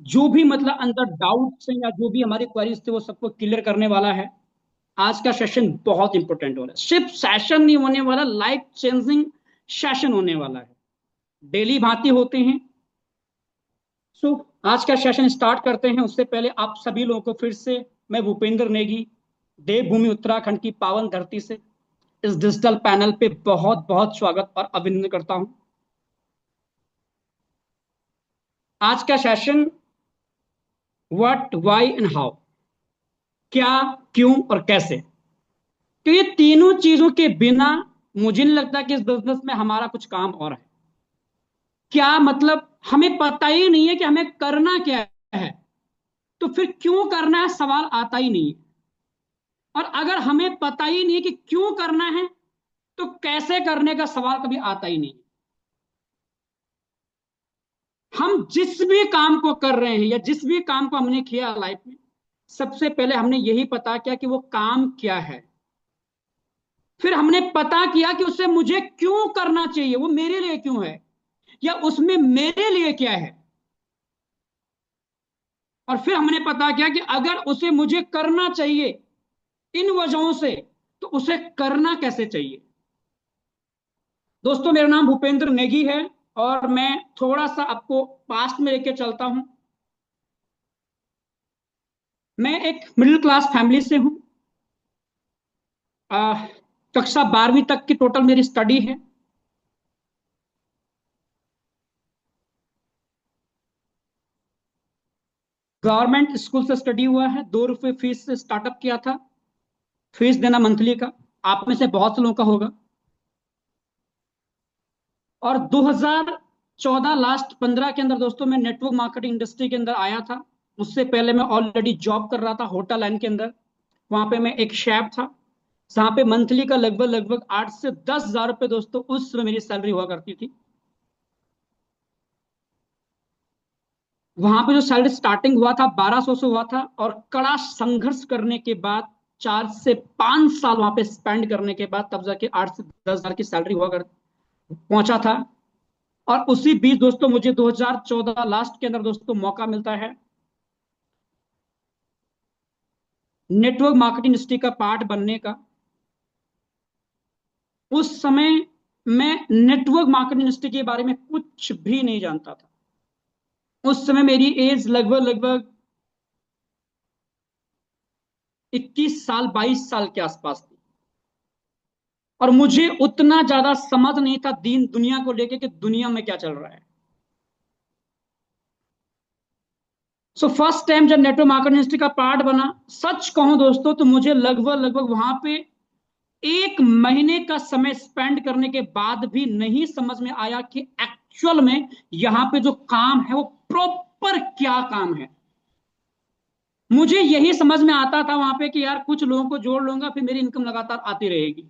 जो भी मतलब अंदर डाउट्स हैं या जो भी हमारी क्वेरीज थे वो सबको क्लियर करने वाला है। आज का सेशन बहुत इंपॉर्टेंट हो रहा है, सिर्फ सेशन नहीं होने वाला, लाइफ चेंजिंग सेशन होने वाला है। डेली भांति होते हैं। सो आज का सेशन स्टार्ट करते हैं। उससे पहले आप सभी लोगों को फिर से मैं भूपेंद्र नेगी देवभूमि उत्तराखंड की पावन धरती से इस डिजिटल पैनल पे बहुत बहुत स्वागत और अभिनंदन करता हूं। आज का session what why and how, क्या, क्यों और कैसे। तो ये तीनों चीजों के बिना मुझे नहीं लगता कि इस बिजनेस में हमारा कुछ काम और है। क्या मतलब हमें पता ही नहीं है कि हमें करना क्या है, तो फिर क्यों करना है सवाल आता ही नहीं है। और अगर हमें पता ही नहीं है कि क्यों करना है, तो कैसे करने का सवाल कभी आता ही नहीं। हम जिस भी काम को कर रहे हैं या जिस भी काम को हमने किया लाइफ में, सबसे पहले हमने यही पता किया कि वो काम क्या है। फिर हमने पता किया कि उसे मुझे क्यों करना चाहिए, वो मेरे लिए क्यों है, या उसमें मेरे लिए क्या है। और फिर हमने पता किया कि अगर उसे मुझे करना चाहिए इन वजहों से, तो उसे करना कैसे चाहिए। दोस्तों, मेरा नाम भूपेंद्र नेगी है और मैं थोड़ा सा आपको पास्ट में लेके चलता हूं। मैं एक मिडिल क्लास फैमिली से हूं। कक्षा 12वीं तक की टोटल मेरी स्टडी है। गवर्नमेंट स्कूल से स्टडी हुआ है। 2 रुपये फीस से स्टार्टअप किया था, फीस देना मंथली का। आप में से बहुत से लोगों का होगा। और 2014 लास्ट 15 के अंदर दोस्तों मैं नेटवर्क मार्केटिंग इंडस्ट्री के अंदर आया था। उससे पहले मैं ऑलरेडी जॉब कर रहा था होटल लाइन के अंदर। वहां पे मैं एक शेफ था, जहां पे मंथली का लगभग लगभग 8 से 10 हजार रुपए दोस्तों उस समय मेरी सैलरी हुआ करती थी। वहां पे जो सैलरी स्टार्टिंग हुआ था 1200 से हुआ था, और कड़ा संघर्ष करने के बाद 4 से 5 साल वहां पे स्पेंड करने के बाद तब जाके 8 से 10 हजार की सैलरी हुआ कर पहुंचा था। और उसी बीच दोस्तों मुझे 2014 लास्ट के अंदर दोस्तों मौका मिलता है नेटवर्क मार्केटिंग इंडस्ट्री का पार्ट बनने का। उस समय मैं नेटवर्क मार्केटिंग इंडस्ट्री के बारे में कुछ भी नहीं जानता था। उस समय मेरी एज लगभग लगभग 21 साल 22 साल के आसपास थी। और मुझे उतना ज्यादा समझ नहीं था दीन दुनिया को लेके कि दुनिया में क्या चल रहा है। सो फर्स्ट टाइम जब नेटवर्क मार्केटिंग इंडस्ट्री का पार्ट बना, सच कहूं दोस्तों तो मुझे लगभग लगभग वहां पे 1 महीने का समय स्पेंड करने के बाद भी नहीं समझ में आया कि एक्चुअल में यहाँ पे जो काम है वो प्रॉपर क्या काम है। मुझे यही समझ में आता था वहां पे कि यार कुछ लोगों को जोड़ लूंगा फिर मेरी इनकम लगातार आती रहेगी,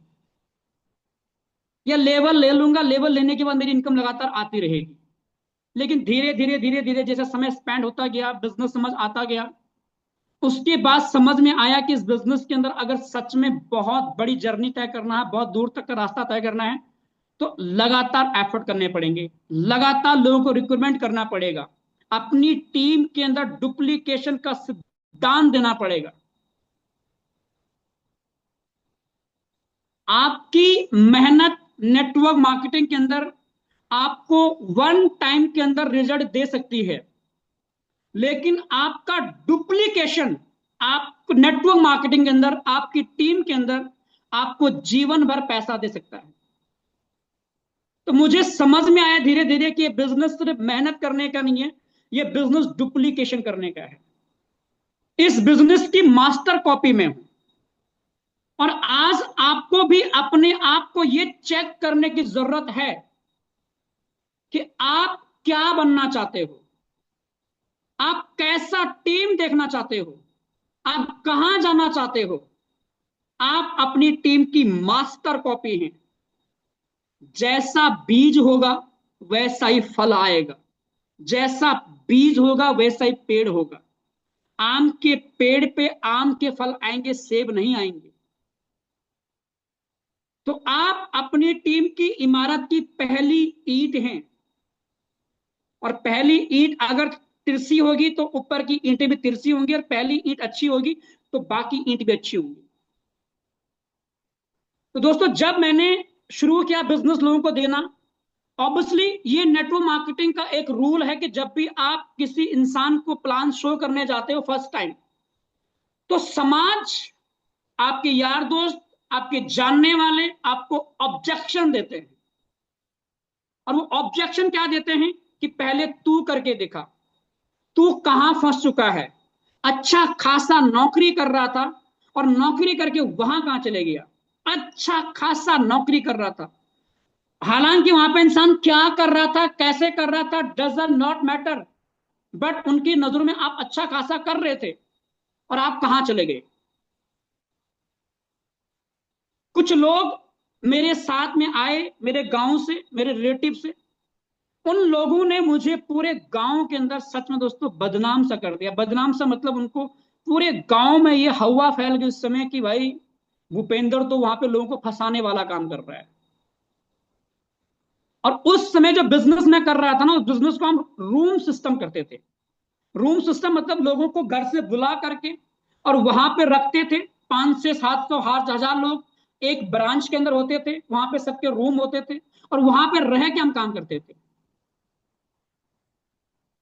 या लेवल ले लूंगा, लेवल लेने के बाद मेरी इनकम लगातार आती रहेगी। लेकिन धीरे धीरे धीरे धीरे जैसे समय स्पेंड होता गया, बिजनेस समझ आता गया, उसके बाद समझ में आया कि इस बिजनेस के अंदर अगर सच में बहुत बड़ी जर्नी तय करना है, बहुत दूर तक का रास्ता तय करना है, तो लगातार एफर्ट करने पड़ेंगे, लगातार लोगों को रिक्रूटमेंट करना पड़ेगा, अपनी टीम के अंदर डुप्लीकेशन का सिद्धांत देना पड़ेगा। आपकी मेहनत नेटवर्क मार्केटिंग के अंदर आपको 1 टाइम के अंदर रिजल्ट दे सकती है, लेकिन आपका डुप्लीकेशन आप नेटवर्क मार्केटिंग के अंदर आपकी टीम के अंदर आपको जीवन भर पैसा दे सकता है। तो मुझे समझ में आया धीरे धीरे कि ये बिजनेस सिर्फ मेहनत करने का नहीं है, ये बिजनेस डुप्लीकेशन करने का है। इस बिजनेस की मास्टर कॉपी में हूं। और आज आपको भी अपने आप को ये चेक करने की जरूरत है कि आप क्या बनना चाहते हो, आप कैसा टीम देखना चाहते हो, आप कहां जाना चाहते हो। आप अपनी टीम की मास्टर कॉपी हैं। जैसा बीज होगा वैसा ही फल आएगा, जैसा बीज होगा वैसा ही पेड़ होगा। आम के पेड़ पे आम के फल आएंगे, सेब नहीं आएंगे। तो आप अपनी टीम की इमारत की पहली ईंट हैं, और पहली ईंट अगर तिरछी होगी तो ऊपर की ईंटें भी तिरछी होंगी, और पहली ईंट अच्छी होगी तो बाकी ईंट भी अच्छी होंगी। तो दोस्तों जब मैंने शुरू किया बिजनेस लोगों को देना, ऑब्वियसली ये नेटवर्क मार्केटिंग का एक रूल है कि जब भी आप किसी इंसान को प्लान शो करने जाते हो फर्स्ट टाइम, तो समाज, आपके यार दोस्त, आपके जानने वाले आपको ऑब्जेक्शन देते हैं। और वो ऑब्जेक्शन क्या देते हैं कि पहले तू करके दिखा, तू कहां फंस चुका है, अच्छा खासा नौकरी कर रहा था और नौकरी करके वहां कहां चले गया, अच्छा खासा नौकरी कर रहा था, हालांकि वहां पे इंसान क्या कर रहा था, कैसे कर रहा था, डजंट नॉट मैटर, बट उनकी नजरों में आप अच्छा खासा कर रहे थे और आप कहां चले गए। कुछ लोग मेरे साथ में आए, मेरे गांव से, मेरे रिलेटिव से, उन लोगों ने मुझे पूरे गांव के अंदर सच में दोस्तों बदनाम सा कर दिया। बदनाम सा मतलब उनको पूरे गांव में ये हवा फैल गई उस समय कि भाई भूपेंद्र तो वहां पे लोगों को फंसाने वाला काम कर रहा है। और उस समय जो बिजनेस में कर रहा था ना, उस बिजनेस को हम रूम सिस्टम करते थे। रूम सिस्टम मतलब लोगों को घर से बुला करके और वहां पे रखते थे, 500 700 1000 लोग एक ब्रांच के अंदर होते थे, वहां पे सबके रूम होते थे और वहां पे रह के हम काम करते थे।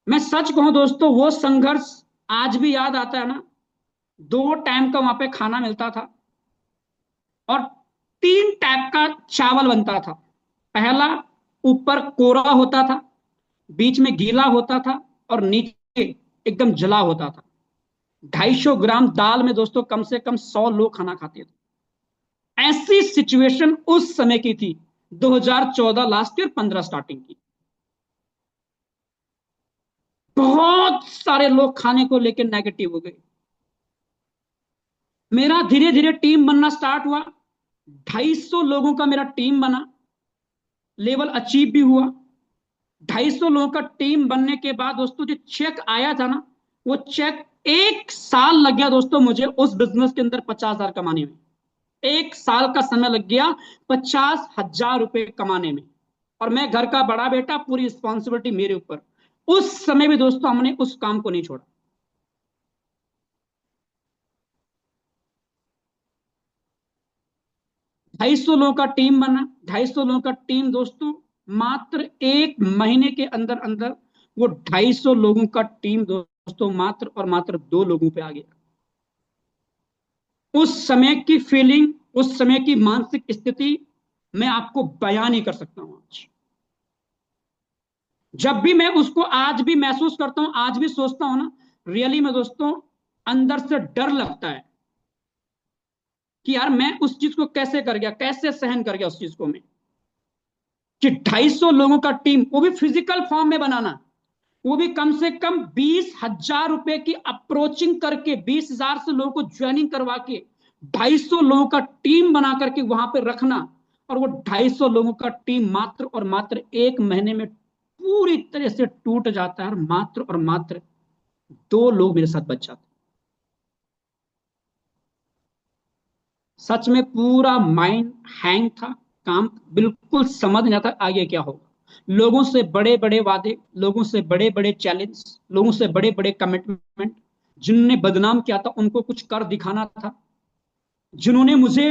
मैं सच कहूं दोस्तों, वो संघर्ष आज भी याद आता है ना। 2 टाइम का वहां पे खाना मिलता था और 3 टाइप का चावल बनता था। पहला, ऊपर कोरा होता था, बीच में गीला होता था और नीचे एकदम जला होता था। 250 ग्राम दाल में दोस्तों कम से कम 100 लोग खाना खाते थे। ऐसी सिचुएशन उस समय की थी, 2014 लास्ट ईयर 15 स्टार्टिंग की। बहुत सारे लोग खाने को लेकर नेगेटिव हो गए। मेरा धीरे धीरे टीम बनना स्टार्ट हुआ, 250 लोगों का मेरा टीम बना, लेवल अचीव भी हुआ। 250 लोगों का टीम बनने के बाद दोस्तों जो चेक आया था ना, वो चेक, 1 साल लग गया दोस्तों मुझे उस बिजनेस के अंदर 50,000 कमाने में। 1 साल का समय लग गया 50,000 रुपए कमाने में। और मैं घर का बड़ा बेटा, पूरी रिस्पॉन्सिबिलिटी मेरे ऊपर। उस समय भी दोस्तों हमने उस काम को नहीं छोड़ा। 250 लोगों का टीम बना। 250 लोगों का टीम दोस्तों मात्र 1 महीने के अंदर अंदर वो 250 लोगों का टीम दोस्तों मात्र और मात्र 2 लोगों पे आ गया। उस समय की फीलिंग, उस समय की मानसिक स्थिति मैं आपको बयान नहीं कर सकता हूं। आज जब भी मैं उसको आज भी महसूस करता हूं, आज भी सोचता हूं ना, रियली में दोस्तों अंदर से डर लगता है कि यार मैं उस चीज को कैसे कर गया, कैसे सहन कर गया उस चीज को मैं, कि 250 लोगों का टीम, वो भी फिजिकल फॉर्म में बनाना, वो भी कम से कम 20,000 रुपए की अप्रोचिंग करके, 20,000 से लोगों को ज्वाइनिंग करवा के 250 लोगों का टीम बना करके वहां पे रखना। और वो 250 लोगों का टीम मात्र और मात्र 1 महीने में पूरी तरह से टूट जाता है, और मात्र और मात्र 2 लोग मेरे साथ बच जाते। सच में पूरा माइंड हैंग था, काम बिल्कुल समझ नहीं आता आगे क्या होगा। लोगों से बड़े बड़े वादे, लोगों से बड़े बड़े चैलेंज, लोगों से बड़े बड़े कमिटमेंट, जिन्होंने बदनाम किया था उनको कुछ कर दिखाना था, जिन्होंने मुझे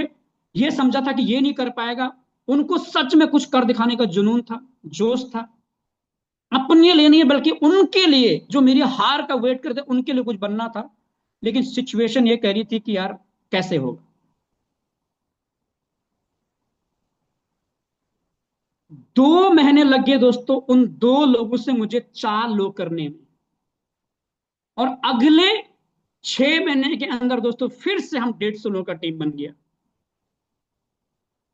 ये समझा था कि ये नहीं कर पाएगा, उनको सच में कुछ कर दिखाने का जुनून था, जोश था। अपने लिए नहीं बल्कि उनके लिए, जो मेरी हार का वेट करते उनके लिए कुछ बनना था। लेकिन सिचुएशन ये कह रही थी कि यार कैसे होगा। 2 महीने लग गए दोस्तों उन 2 लोगों से मुझे 4 लोग करने में। और अगले 6 महीने के अंदर दोस्तों फिर से हम 150 लोगों का टीम बन गया।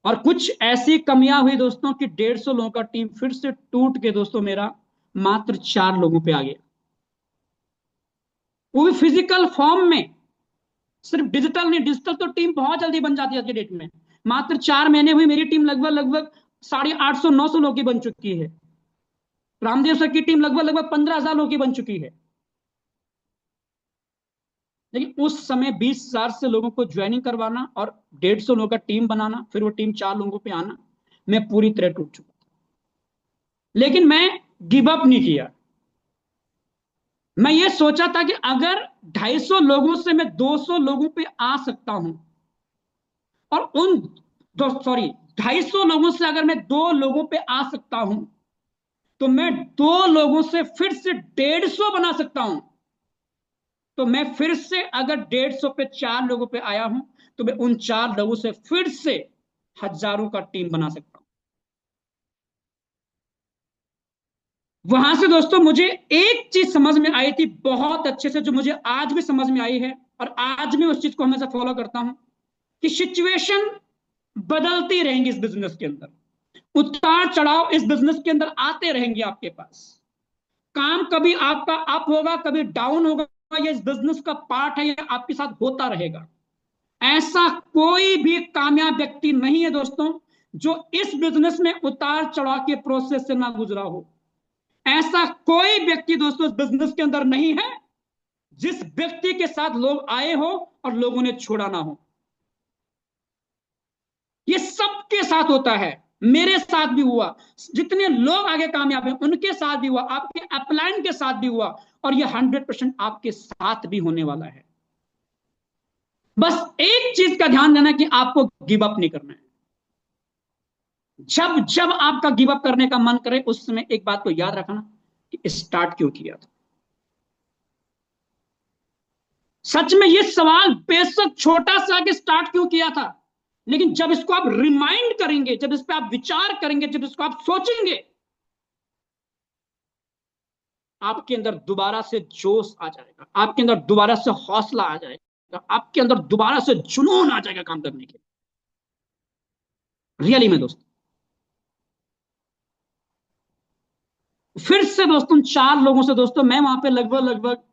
और कुछ ऐसी कमियां हुई दोस्तों कि 150 लोगों का टीम फिर से टूट के दोस्तों मेरा मात्र 4 लोगों पे आ गया, वो भी फिजिकल फॉर्म में। सिर्फ डिजिटल नहीं, डिजिटल तो टीम बहुत जल्दी बन जाती है आज के डेट में। मात्र 4 महीने हुई, मेरी टीम लगभग लगभग 850 900 लोगों की बन चुकी है। रामदेव सर की टीम लगभग लगभग 15,000 लोगों की बन चुकी है। लेकिन उस समय 20,000 से लोगों को ज्वाइनिंग करवाना और 150 लोगों का टीम बनाना, फिर वो टीम 4 लोगों पे आना, मैं पूरी तरह टूट चुका था। लेकिन मैं गिव अप नहीं किया। मैं ये सोचा था कि अगर 250 लोगों से मैं 200 लोगों पे आ सकता हूं, और उन दो सॉरी 250 लोगों से अगर मैं 2 लोगों पे आ सकता हूं, तो मैं 2 लोगों से फिर से 150 बना सकता हूं। तो मैं फिर से अगर 150 पे 4 लोगों पे आया हूं, तो मैं उन 4 लोगों से फिर से हजारों का टीम बना सकता हूं। वहां से दोस्तों मुझे एक चीज समझ में आई थी बहुत अच्छे से, जो मुझे आज भी समझ में आई है, और आज भी उस चीज को हमेशा फॉलो करता हूं, कि सिचुएशन बदलती रहेंगी इस बिजनेस के अंदर। उतार चढ़ाव इस बिजनेस के अंदर आते रहेंगे आपके पास। काम कभी आपका अप होगा, कभी डाउन होगा। ये इस बिजनेस का पार्ट है, ये आपके साथ होता रहेगा। ऐसा कोई भी कामयाब व्यक्ति नहीं है दोस्तों जो इस बिजनेस में उतार चढ़ाव के प्रोसेस से ना गुजरा हो। ऐसा कोई व्यक्ति दोस्तों इस बिजनेस के अंदर नहीं है जिस व्यक्ति के साथ लोग आए हो और लोगों ने छोड़ा ना हो। ये सबके साथ होता है, मेरे साथ भी हुआ, जितने लोग आगे कामयाब हैं उनके साथ भी हुआ, आपके अपलाइन के साथ भी हुआ, और ये 100% आपके साथ भी होने वाला है। बस एक चीज का ध्यान देना कि आपको गिव अप नहीं करना है। जब जब आपका गिव अप करने का मन करे, उस समय एक बात को याद रखना कि स्टार्ट क्यों किया था। सच में ये सवाल बेशक छोटा सा कि स्टार्ट क्यों किया था, लेकिन जब इसको आप रिमाइंड करेंगे, जब इस पर आप विचार करेंगे, जब इसको आप सोचेंगे, आपके अंदर दोबारा से जोश आ जाएगा, आपके अंदर दोबारा से हौसला आ जाएगा, आपके अंदर दोबारा से जुनून आ जाएगा काम करने के। रियली में दोस्तों, फिर से दोस्तों 4 लोगों से दोस्तों मैं वहां पे लगभग लगभग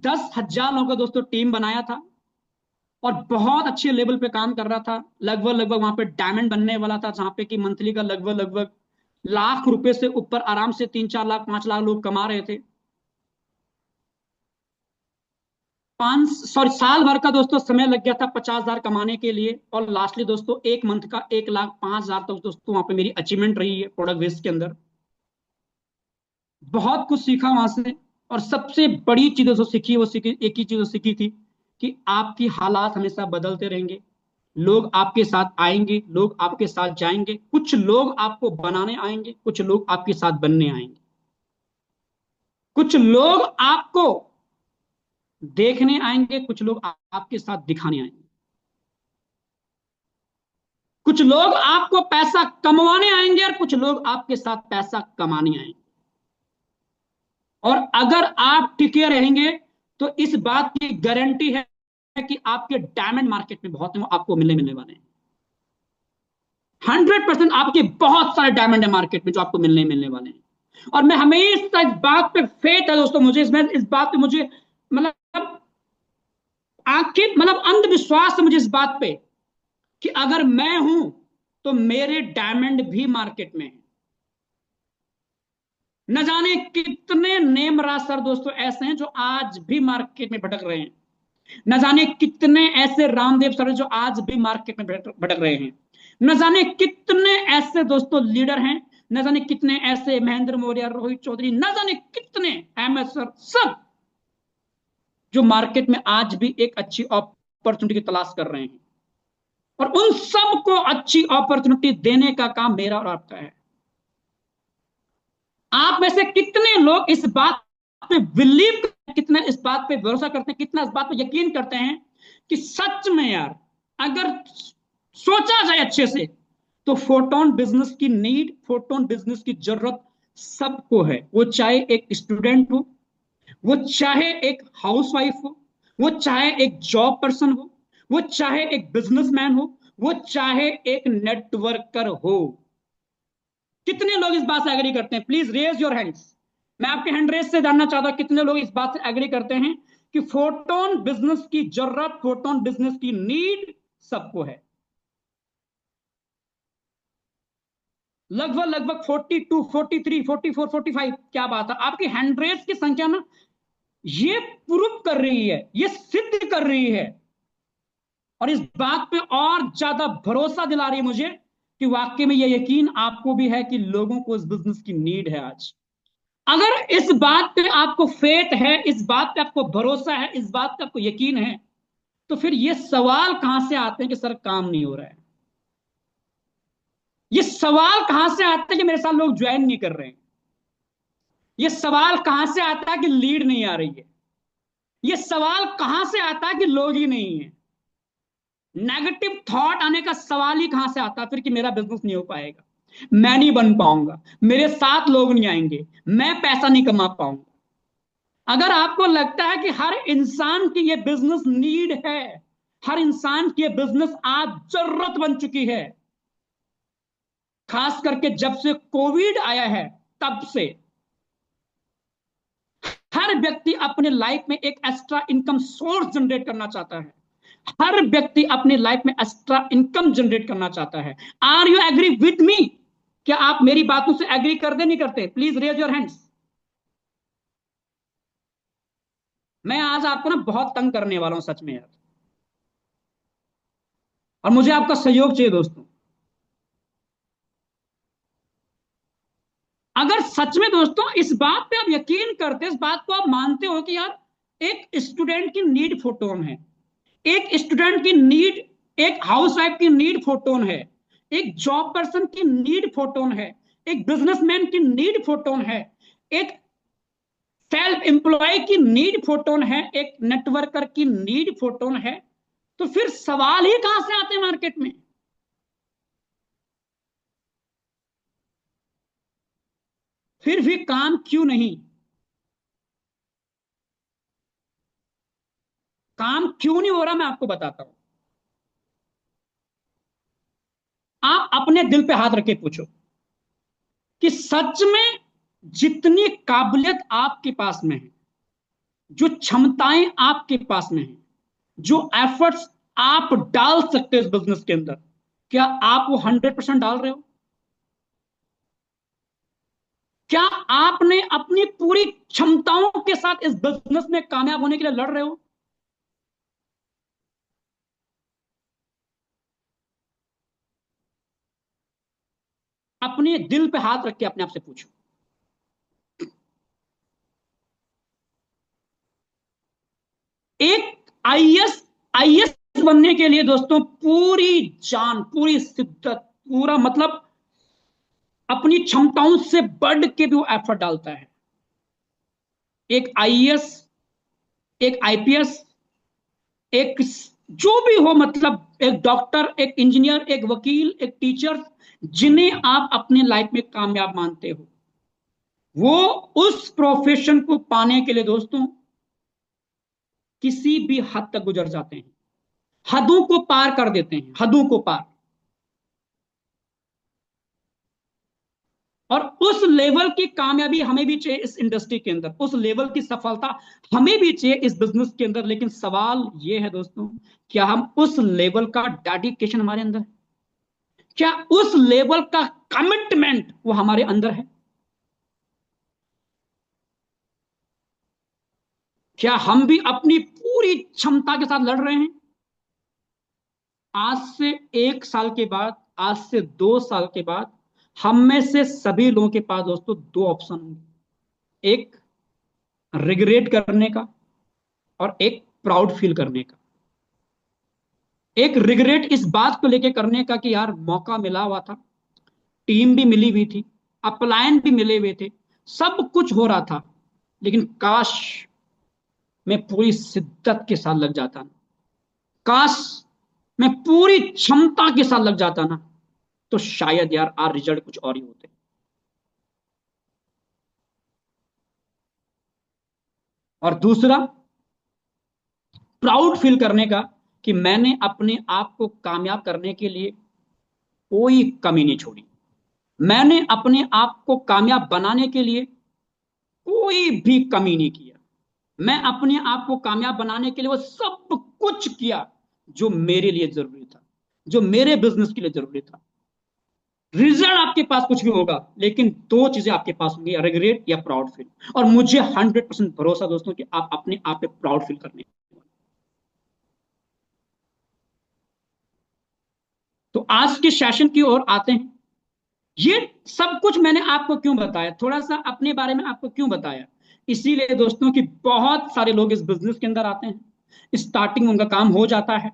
10,000 लोगों का दोस्तों टीम बनाया था, और बहुत अच्छे लेवल पे काम कर रहा था। लगभग लगभग वहां पे डायमंड बनने वाला था, जहां पे कि मंथली का लगभग लगभग लाख रुपए से ऊपर आराम से 3-4 लाख 5 लाख लोग कमा रहे थे। साल भर का दोस्तों समय लग गया था 50,000 कमाने के लिए, और लास्टली दोस्तों 1 मंथ का 1,05,000 तक दोस्तों वहां पे मेरी अचीवमेंट रही है प्रोडक्ट बेस के अंदर। बहुत कुछ सीखा वहां से, और सबसे बड़ी चीज जो सीखी वो सीखी, एक ही चीज सीखी थी कि आपकी हालात हमेशा बदलते रहेंगे। लोग आपके साथ आएंगे, लोग आपके साथ जाएंगे, कुछ लोग आपको बनाने आएंगे, कुछ लोग आपके साथ बनने आएंगे, कुछ लोग आपको देखने आएंगे, कुछ लोग आपके साथ दिखाने आएंगे, कुछ लोग आपको पैसा कमवाने आएंगे, और कुछ लोग आपके साथ पैसा कमाने आएंगे। और अगर आप टिके रहेंगे तो इस बात की गारंटी है कि आपके डायमंड मार्केट में बहुत आपको मिलने वाले हैं। 100% आपके बहुत सारे डायमंड है मार्केट में जो आपको मिलने वाले हैं। और मैं हमेशा इस बात पे फेथ है दोस्तों, मुझे इसमें इस बात पे मुझे मतलब आखिर अंधविश्वास है मुझे इस बात पे कि अगर मैं हूं तो मेरे डायमंड भी मार्केट में है। न जाने कितने नेमराज सर दोस्तों ऐसे हैं जो आज भी मार्केट में भटक रहे हैं। न जाने कितने ऐसे रामदेव सर जो आज भी मार्केट में भटक रहे हैं। न जाने कितने ऐसे दोस्तों लीडर हैं, न जाने कितने ऐसे महेंद्र मौर्य, रोहित चौधरी, न जाने कितने एमएस सर, सब जो मार्केट में आज भी एक अच्छी अपॉर्चुनिटी की तलाश कर रहे हैं। और उन सबको अच्छी अपॉर्चुनिटी देने का काम मेरा और आपका है। आप में से कितने लोग इस बात पे बिलीव करते हैं, कितना इस बात पे भरोसा करते हैं, कितना इस बात पे यकीन करते हैं कि सच में यार अगर सोचा जाए अच्छे से तो फोटोन बिजनेस की नीड, फोटोन बिजनेस की जरूरत सबको है। वो चाहे एक स्टूडेंट हो, वो चाहे एक हाउसवाइफ हो, वो चाहे एक जॉब पर्सन हो, वो चाहे एक बिजनेसमैन हो, वो चाहे एक नेटवर्कर हो। कितने लोग इस बात से एग्री करते हैं? Please raise your hands. मैं आपके हैंड रेज से जानना चाहता हूं कितने लोग इस बात से एग्री करते हैं कि फोटोन बिजनेस की जरूरत, फोटोन बिजनेस की नीड सबको है। लगभग लगभग 42, 43, 44, 45। क्या बात है, आपकी हैंड रेज की संख्या ना ये प्रूव कर रही है, ये सिद्ध कर रही है, और इस बात पे और ज्यादा भरोसा दिला रही है मुझे कि वाकई में ये यकीन आपको भी है कि लोगों को इस बिजनेस की नीड है आज। अगर इस बात पे आपको फेथ है, इस बात पे आपको भरोसा है, इस बात पे आपको यकीन है, तो फिर ये सवाल कहां से आते हैं कि सर काम नहीं हो रहा है? ये सवाल कहां से आते हैं कि मेरे साथ लोग ज्वाइन नहीं कर रहे हैं? ये सवाल कहां से आता है कि लीड नहीं आ रही है? ये सवाल कहां से आता है कि लोग ही नहीं है? नेगेटिव थॉट आने का सवाल ही कहां से आता है फिर कि मेरा बिजनेस नहीं हो पाएगा, मैं नहीं बन पाऊंगा, मेरे साथ लोग नहीं आएंगे, मैं पैसा नहीं कमा पाऊंगा। अगर आपको लगता है कि हर इंसान की ये बिजनेस नीड है, हर इंसान की ये बिजनेस आज जरूरत बन चुकी है, खास करके जब से कोविड आया है तब से हर व्यक्ति अपने लाइफ में एक एक्स्ट्रा इनकम सोर्स जनरेट करना चाहता है। हर व्यक्ति अपने लाइफ में एक्स्ट्रा इनकम जनरेट करना चाहता है। Are you agree with me? क्या आप मेरी बातों से एग्री करते नहीं करते? Please raise your hands. मैं आज आपको ना बहुत तंग करने वाला हूं सच में यार, और मुझे आपका सहयोग चाहिए दोस्तों। अगर सच में दोस्तों इस बात पे आप यकीन करते, इस बात को आप मानते हो कि यार एक स्टूडेंट की नीड फोटोन है, एक स्टूडेंट की नीड, एक हाउस वाइफ की नीड फोटोन है, एक जॉब पर्सन की नीड फोटोन है, एक बिजनेसमैन की नीड फोटोन है, एक सेल्फ एम्प्लॉय की नीड फोटोन है, एक नेटवर्कर की नीड फोटोन है, तो फिर सवाल ही कहां से आते हैं मार्केट में? फिर भी काम क्यों नहीं? काम क्यों नहीं हो रहा मैं आपको बताता हूं। आप अपने दिल पे हाथ रख के पूछो कि सच में जितनी काबिलियत आपके पास में है, जो क्षमताएं आपके पास में है, जो एफर्ट्स आप डाल सकते हो इस बिजनेस के अंदर, क्या आप वो 100% डाल रहे हो? क्या आपने अपनी पूरी क्षमताओं के साथ इस बिजनेस में कामयाब होने के लिए लड़ रहे हो? अपने दिल पे हाथ रख के अपने आप से पूछो। एक आईएएस आईएएस बनने के लिए दोस्तों पूरी जान, पूरी शिद्दत, पूरा मतलब अपनी क्षमताओं से बढ़ के भी वो एफर्ट डालता है। एक आईएएस, एक आईपीएस, एक जो भी हो, मतलब एक डॉक्टर, एक इंजीनियर, एक वकील, एक टीचर, जिन्हें आप अपने लाइफ में कामयाब मानते हो, वो उस प्रोफेशन को पाने के लिए दोस्तों किसी भी हद तक गुजर जाते हैं, हदों को पार कर देते हैं, हदों को पार। और उस लेवल की कामयाबी हमें भी चाहिए इस इंडस्ट्री के अंदर, उस लेवल की सफलता हमें भी चाहिए इस बिजनेस के अंदर। लेकिन सवाल ये है दोस्तों, क्या हम उस लेवल का डेडिकेशन हमारे अंदर है? क्या उस लेवल का कमिटमेंट वो हमारे अंदर है? क्या हम भी अपनी पूरी क्षमता के साथ लड़ रहे हैं? आज से 1 साल के बाद, आज से 2 साल के बाद, हम में से सभी लोगों के पास दोस्तों दो ऑप्शन होंगे। एक रिग्रेट करने का, और एक प्राउड फील करने का। एक रिग्रेट इस बात को लेके करने का कि यार मौका मिला हुआ था, टीम भी मिली हुई थी, अपलायन भी मिले हुए थे, सब कुछ हो रहा था, लेकिन काश मैं पूरी शिद्दत के साथ लग जाता ना, काश मैं पूरी क्षमता के साथ लग जाता ना, तो शायद यार आज रिजल्ट कुछ और ही होते। और दूसरा, प्राउड फील करने का कि मैंने अपने आप को कामयाब करने के लिए कोई कमी नहीं छोड़ी, मैंने अपने आप को कामयाब बनाने के लिए कोई भी कमी नहीं किया, मैं अपने आप को कामयाब बनाने के लिए वो सब कुछ किया जो मेरे लिए जरूरी था, जो मेरे बिजनेस के लिए जरूरी था। रिजल्ट आपके पास कुछ भी होगा, लेकिन दो चीजें आपके पास होंगी, रिग्रेट या प्राउड फील। और मुझे 100% भरोसा दोस्तों कि आप अपने आप पे प्राउड फील करने। तो आज के सेशन की ओर आते हैं। ये सब कुछ मैंने आपको क्यों बताया, थोड़ा सा अपने बारे में आपको क्यों बताया, इसीलिए दोस्तों कि बहुत सारे लोग इस बिजनेस के अंदर आते हैं, स्टार्टिंग उनका काम हो जाता है,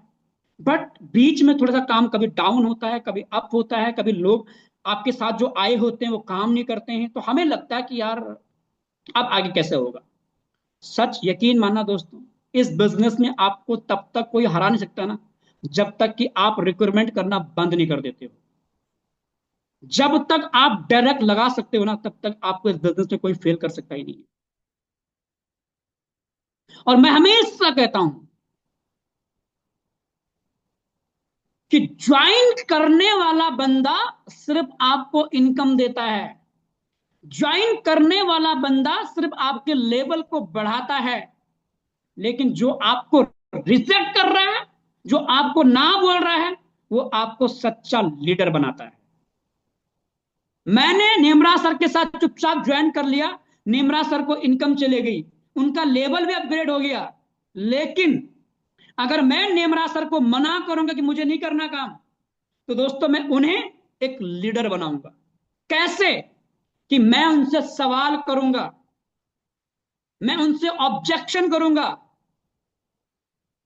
बट बीच में थोड़ा सा काम कभी डाउन होता है, कभी अप होता है, कभी लोग आपके साथ जो आए होते हैं वो काम नहीं करते हैं, तो हमें लगता है कि यार अब आगे कैसे होगा। सच यकीन मानना दोस्तों, इस बिजनेस में आपको तब तक कोई हरा नहीं सकता ना, जब तक कि आप रिक्रूटमेंट करना बंद नहीं कर देते हो। जब तक आप डायरेक्ट लगा सकते हो ना, तब तक आपको इस बिजनेस में कोई फेल कर सकता ही नहीं है। और मैं हमेशा कहता हूं कि ज्वाइन करने वाला बंदा सिर्फ आपको इनकम देता है, ज्वाइन करने वाला बंदा सिर्फ आपके लेवल को बढ़ाता है, लेकिन जो आपको रिजेक्ट कर रहा है, जो आपको ना बोल रहा है, वो आपको सच्चा लीडर बनाता है। मैंने नेमरा सर के साथ चुपचाप ज्वाइन कर लिया, नेमरा सर को इनकम चले गई, उनका लेवल भी अपग्रेड हो गया, लेकिन अगर मैं नेमरा सर को मना करूंगा कि मुझे नहीं करना काम, तो दोस्तों मैं उन्हें एक लीडर बनाऊंगा। कैसे? कि मैं उनसे सवाल करूंगा, मैं उनसे ऑब्जेक्शन करूंगा,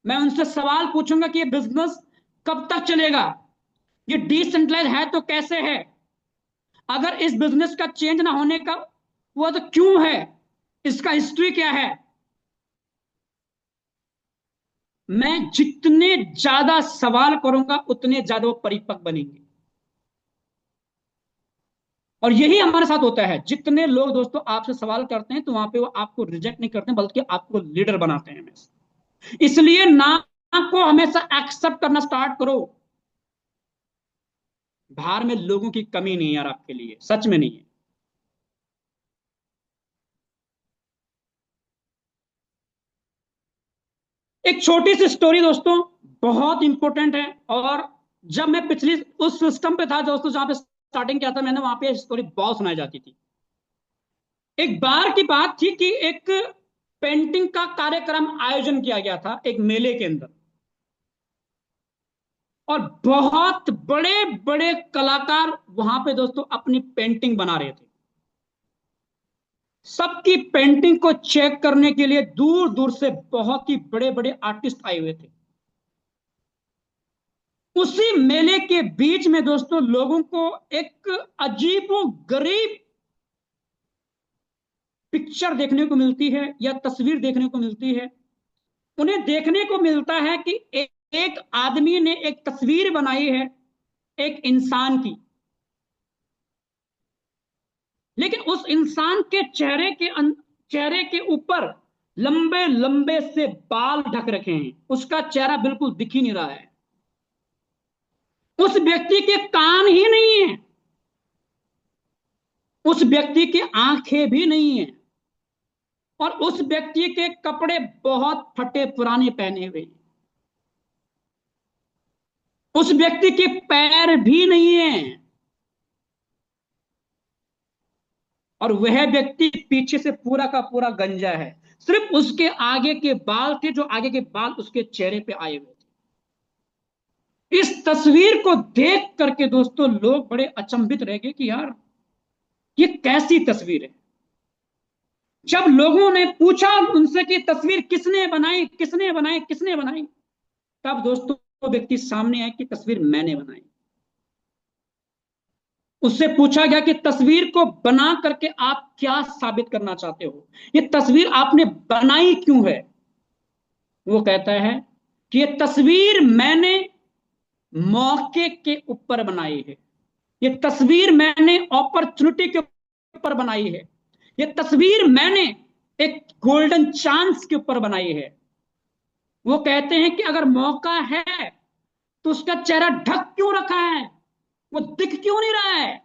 मैं उनसे सवाल पूछूंगा कि ये बिजनेस कब तक चलेगा, ये डिसेंट्रलाइज है तो कैसे है, अगर इस बिजनेस का चेंज ना होने का वो तो क्यों है, इसका हिस्ट्री क्या है। मैं जितने ज्यादा सवाल करूंगा उतने ज्यादा वो परिपक्व बनेंगे। और यही हमारे साथ होता है, जितने लोग दोस्तों आपसे सवाल करते हैं तो वहां पे वो आपको रिजेक्ट नहीं करते बल्कि आपको लीडर बनाते हैं हमेशा। इसलिए ना को हमेशा एक्सेप्ट करना स्टार्ट करो। बाहर में लोगों की कमी नहीं है यार, आपके लिए सच में नहीं है। एक छोटी सी स्टोरी दोस्तों, बहुत इंपॉर्टेंट है। और जब मैं पिछली उस सिस्टम पे था दोस्तों जहां पे स्टार्टिंग किया था मैंने, वहां पे स्टोरी बहुत सुनाई जाती थी। एक बार की बात थी कि एक पेंटिंग का कार्यक्रम आयोजन किया गया था एक मेले के अंदर, और बहुत बड़े बड़े कलाकार वहां पे दोस्तों अपनी पेंटिंग बना रहे थे। सबकी पेंटिंग को चेक करने के लिए दूर दूर से बहुत ही बड़े बड़े आर्टिस्ट आए हुए थे। उसी मेले के बीच में दोस्तों लोगों को एक अजीबो गरीब पिक्चर देखने को मिलती है या तस्वीर देखने को मिलती है। उन्हें देखने को मिलता है कि एक आदमी ने एक तस्वीर बनाई है एक इंसान की, लेकिन उस इंसान के चेहरे के ऊपर लंबे लंबे से बाल ढक रखे हैं, उसका चेहरा बिल्कुल दिख ही नहीं रहा है, उस व्यक्ति के कान ही नहीं है, उस व्यक्ति की आंखें भी नहीं है, और उस व्यक्ति के कपड़े बहुत फटे पुराने पहने हुए, उस व्यक्ति के पैर भी नहीं है, और वह व्यक्ति पीछे से पूरा का पूरा गंजा है। सिर्फ उसके आगे के बाल थे, जो आगे के बाल उसके चेहरे पे आए हुए थे। इस तस्वीर को देख करके दोस्तों लोग बड़े अचंभित रह गए कि यार ये कैसी तस्वीर है। जब लोगों ने पूछा उनसे कि तस्वीर किसने बनाई, किसने बनाई, किसने बनाई, तब दोस्तों वो व्यक्ति सामने आए कि तस्वीर मैंने बनाई। उससे पूछा गया कि तस्वीर को बना करके आप क्या साबित करना चाहते हो, ये तस्वीर आपने बनाई क्यों है। वो कहता है कि ये तस्वीर मैंने मौके के ऊपर बनाई है, ये तस्वीर मैंने अपॉर्चुनिटी के ऊपर बनाई है, ये तस्वीर मैंने एक गोल्डन चांस के ऊपर बनाई है। वो कहते हैं कि अगर मौका है तो उसका चेहरा ढक क्यों रखा है, वो दिख क्यों नहीं रहा है।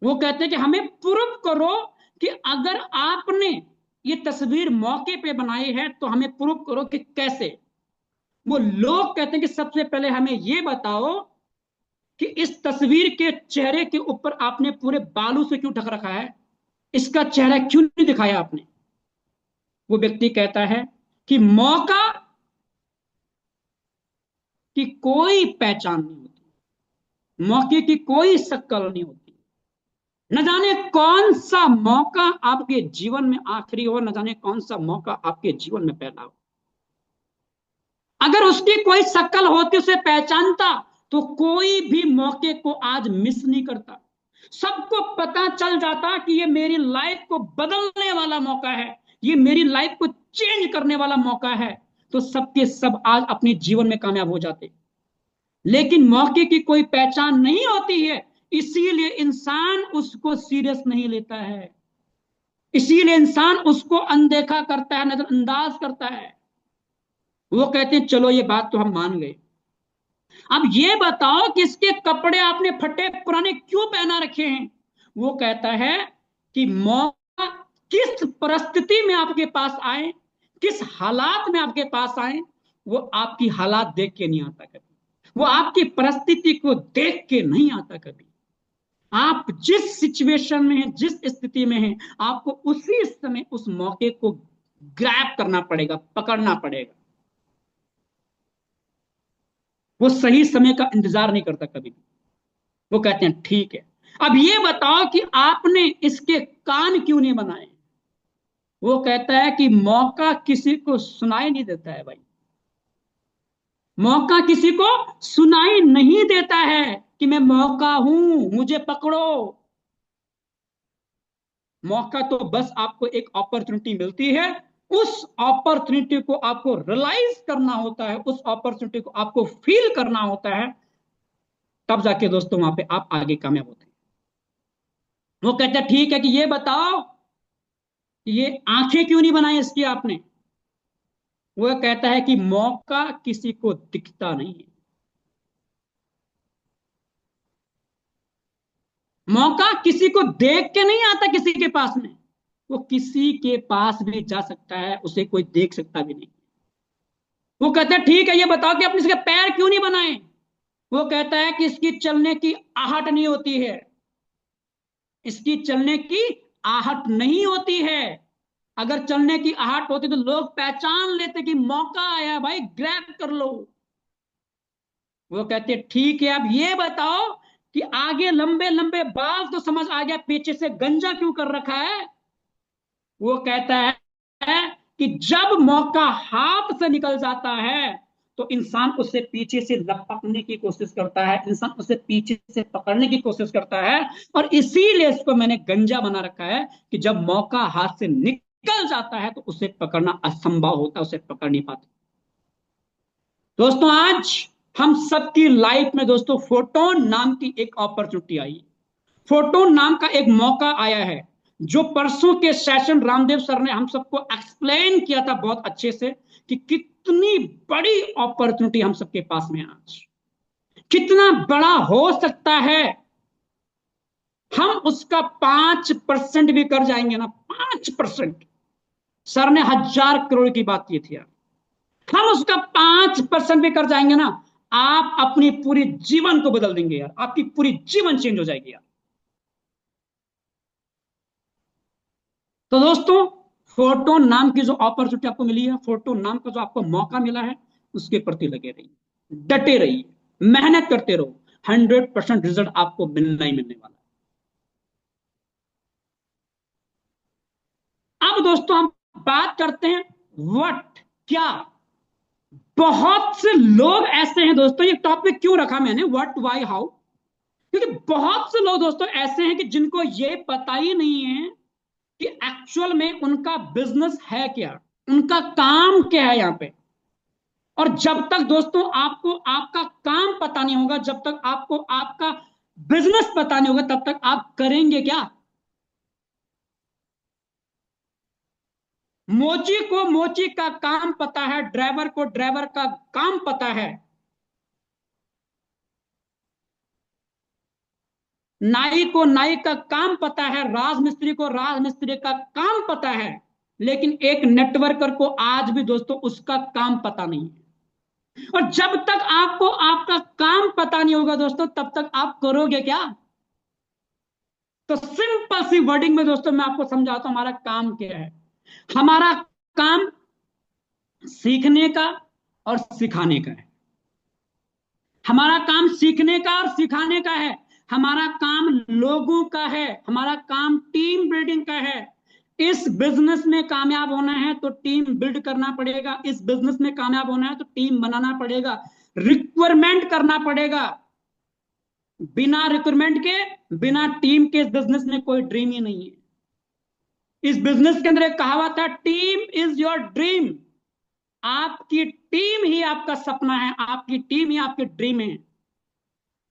वो कहते हैं कि हमें प्रूव करो कि अगर आपने ये तस्वीर मौके पे बनाई है तो हमें प्रूव करो कि कैसे। वो लोग कहते हैं कि सबसे पहले हमें ये बताओ कि इस तस्वीर के चेहरे के ऊपर आपने पूरे बालू से क्यों ढक रखा है, इसका चेहरा क्यों नहीं दिखाया आपने। वो व्यक्ति कहता है कि मौका की कोई पहचान नहीं होती, मौके की कोई शक्ल नहीं होती। न जाने कौन सा मौका आपके जीवन में आखिरी हो, न जाने कौन सा मौका आपके जीवन में पहला हो। अगर उसकी कोई शक्ल होती, उसे पहचानता, तो कोई भी मौके को आज मिस नहीं करता। सबको पता चल जाता कि ये मेरी लाइफ को बदलने वाला मौका है, ये मेरी लाइफ को चेंज करने वाला मौका है, तो सबके सब आज अपने जीवन में कामयाब हो जाते। लेकिन मौके की कोई पहचान नहीं होती है, इसीलिए इंसान उसको सीरियस नहीं लेता है, इसीलिए इंसान उसको अनदेखा करता है, नजरअंदाज करता है। वो कहते हैं चलो ये बात तो हम मान गए, अब ये बताओ कि इसके कपड़े आपने फटे पुराने क्यों पहना रखे हैं। वो कहता है कि मौका किस परिस्थिति में आपके पास आए, किस हालात में आपके पास आए, वो आपकी हालात देख के नहीं आता कभी, वो आपकी परिस्थिति को देख के नहीं आता कभी। आप जिस सिचुएशन में हैं, जिस स्थिति में हैं, आपको उसी समय उस मौके को ग्रैब करना पड़ेगा, पकड़ना पड़ेगा। वो सही समय का इंतजार नहीं करता कभी भी। वो कहते हैं ठीक है, अब ये बताओ कि आपने इसके कान क्यों नहीं बनाए। वो कहता है कि मौका किसी को सुनाई नहीं देता है भाई, मौका किसी को सुनाई नहीं देता है कि मैं मौका हूं, मुझे पकड़ो। मौका तो बस आपको एक अपॉर्चुनिटी मिलती है, उस अपॉर्चुनिटी को आपको रियलाइज करना होता है, उस अपॉर्चुनिटी को आपको फील करना होता है, तब जाके दोस्तों वहां पे आप आगे कामयाब होते हैं। वो कहते हैं ठीक है कि ये बताओ ये आंखें क्यों नहीं बनाई इसकी आपने। वो कहता है कि मौका किसी को दिखता नहीं है, मौका किसी को देख के नहीं आता किसी के पास में, वो किसी के पास भी जा सकता है, उसे कोई देख सकता भी नहीं। वो कहता है ठीक है ये बताओ कि आपने इसके पैर क्यों नहीं बनाए। वो कहता है कि इसकी चलने की आहट नहीं होती है, इसकी चलने की आहट नहीं होती है। अगर चलने की आहट होती तो लोग पहचान लेते कि मौका आया भाई, ग्रैब कर लो। वो कहते ठीक है अब ये बताओ कि आगे लंबे लंबे बाल तो समझ आ गया, पीछे से गंजा क्यों कर रखा है। वो कहता है कि जब मौका हाथ से निकल जाता है तो इंसान उससे पीछे से लपकने की कोशिश करता है, इंसान उसे पीछे से पकड़ने की कोशिश करता है, और इसीलिए इसको मैंने गंजा बना रखा है कि जब मौका हाथ से निकल जाता है तो उसे पकड़ना असंभव होता है, उसे पकड़ नहीं पाता। दोस्तों आज हम सबकी लाइफ में दोस्तों फोटोन नाम की एक अपॉर्चुनिटी आई, फोटोन नाम का एक मौका आया है, जो परसों के सेशन रामदेव सर ने हम सबको एक्सप्लेन किया था बहुत अच्छे से कि कितनी बड़ी अपॉर्चुनिटी हम सबके पास में आज, कितना बड़ा हो सकता है। हम उसका 5% भी कर जाएंगे ना, 5%, सर ने 1,000 करोड़ की बात की थी यार, हम उसका 5% भी कर जाएंगे ना, आप अपनी पूरी जीवन को बदल देंगे यार, आपकी पूरी जीवन चेंज हो जाएगी यार। तो दोस्तों फोटोन नाम की जो अपॉर्चुनिटी आपको मिली है, फोटोन नाम का जो आपको मौका मिला है, उसके प्रति लगे रहिए, डटे रहिए, मेहनत करते रहो, 100% रिजल्ट आपको मिलना ही मिलने वाला है। अब दोस्तों हम बात करते हैं व्हाट, क्या। बहुत से लोग ऐसे हैं दोस्तों, ये टॉपिक क्यों रखा मैंने, व्हाट वाई हाउ, क्योंकि बहुत से लोग दोस्तों ऐसे हैं कि जिनको ये पता ही नहीं है कि एक्चुअल में उनका बिजनेस है क्या, उनका काम क्या है यहाँ पे। और जब तक दोस्तों आपको आपका काम पता नहीं होगा, जब तक आपको आपका बिजनेस पता नहीं होगा, तब तक आप करेंगे क्या। मोची को मोची का काम पता है, ड्राइवर को ड्राइवर का काम पता है, नाई को नाई का काम पता है, राजमिस्त्री को राजमिस्त्री का काम पता है, लेकिन एक नेटवर्कर को आज भी दोस्तों उसका काम पता नहीं है। और जब तक आपको आपका काम पता नहीं होगा दोस्तों, तब तक आप करोगे क्या। तो सिंपल सी वर्डिंग में दोस्तों मैं आपको समझाता हूं हमारा काम क्या है। हमारा काम सीखने का और सिखाने का है। हमारा काम सीखने का और सिखाने का है, हमारा काम लोगों का है, हमारा काम टीम बिल्डिंग का है। इस बिजनेस में कामयाब होना है तो टीम बिल्ड करना पड़ेगा, इस बिजनेस में कामयाब होना है तो टीम बनाना पड़ेगा, रिक्वायरमेंट करना पड़ेगा। बिना रिक्वायरमेंट के, बिना टीम के इस बिजनेस में कोई ड्रीम ही नहीं है। इस बिजनेस के अंदर एक कहावत है, टीम इज योर ड्रीम। आपकी टीम ही आपका सपना है, आपकी टीम ही आपकी ड्रीम है।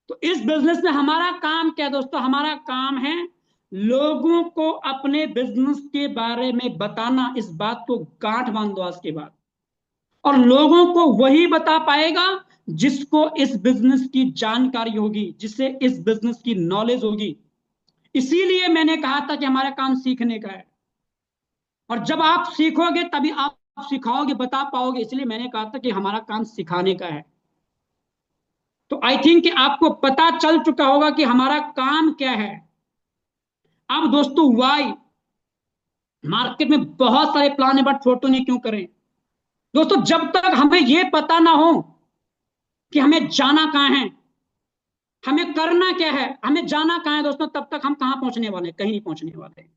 तो इस बिजनेस में हमारा काम क्या है दोस्तों? हमारा काम है लोगों को अपने बिजनेस के बारे में बताना। इस बात को गांठ बांध दो आज के बाद। और लोगों को वही बता पाएगा जिसको इस बिजनेस की जानकारी होगी, जिसे इस बिजनेस की नॉलेज होगी। इसीलिए मैंने कहा था कि हमारा काम सीखने का है, और जब आप सीखोगे तभी आप सिखाओगे, बता पाओगे। इसलिए मैंने कहा था कि हमारा काम सिखाने का है। तो आई थिंक कि आपको पता चल चुका होगा कि हमारा काम क्या है। अब दोस्तों, वाई, मार्केट में बहुत सारे प्लान है, बट फोटो नहीं क्यों करें? दोस्तों, जब तक हमें यह पता ना हो कि हमें जाना कहां है, हमें करना क्या है, हमें जाना कहां है दोस्तों, तब तक हम कहां पहुंचने वाले? कहीं नहीं पहुंचने वाले।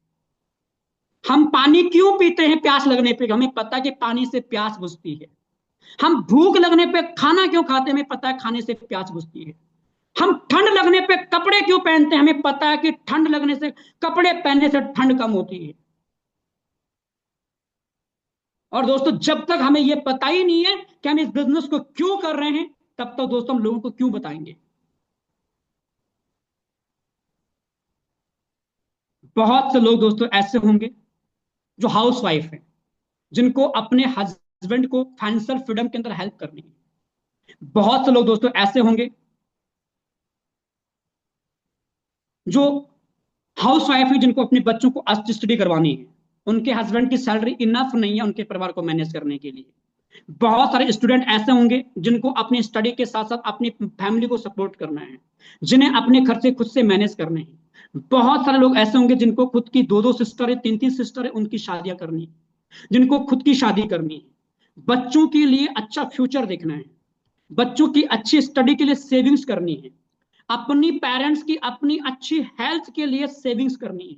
हम पानी क्यों पीते हैं? प्यास लगने पे। हमें पता है कि पानी से प्यास बुझती है। हम भूख लगने पे खाना क्यों खाते हैं? हमें पता है खाने से प्यास बुझती है। हम ठंड लगने पे कपड़े क्यों पहनते हैं? हमें पता है कि ठंड लगने से, कपड़े पहनने से ठंड कम होती है। और दोस्तों, जब तक हमें यह पता ही नहीं है कि हम इस बिजनेस को क्यों कर रहे हैं, तब तक दोस्तों हम लोगों को क्यों बताएंगे? बहुत से लोग दोस्तों ऐसे होंगे जो हाउस वाइफ है, जिनको अपने हस्बैंड को फाइनेंशियल फ्रीडम के अंदर हेल्प करनी है। बहुत से लोग दोस्तों ऐसे होंगे जो हाउस वाइफ है, जिनको अपने बच्चों को अच्छी स्टडी करवानी है। उनके हस्बैंड की सैलरी इनफ नहीं है उनके परिवार को मैनेज करने के लिए। बहुत सारे स्टूडेंट ऐसे होंगे जिनको अपनी स्टडी के साथ साथ अपनी फैमिली को सपोर्ट करना है, जिन्हें अपने खर्चे खुद से मैनेज करने हैं। बहुत सारे लोग ऐसे होंगे जिनको खुद की दो दो सिस्टर है, तीन तीन सिस्टर है, उनकी शादियां करनी है, जिनको खुद की शादी करनी है, बच्चों के लिए अच्छा फ्यूचर देखना है, बच्चों की अच्छी स्टडी के लिए सेविंग्स करनी है, अपनी पेरेंट्स की अपनी अच्छी हेल्थ के लिए सेविंग्स करनी है।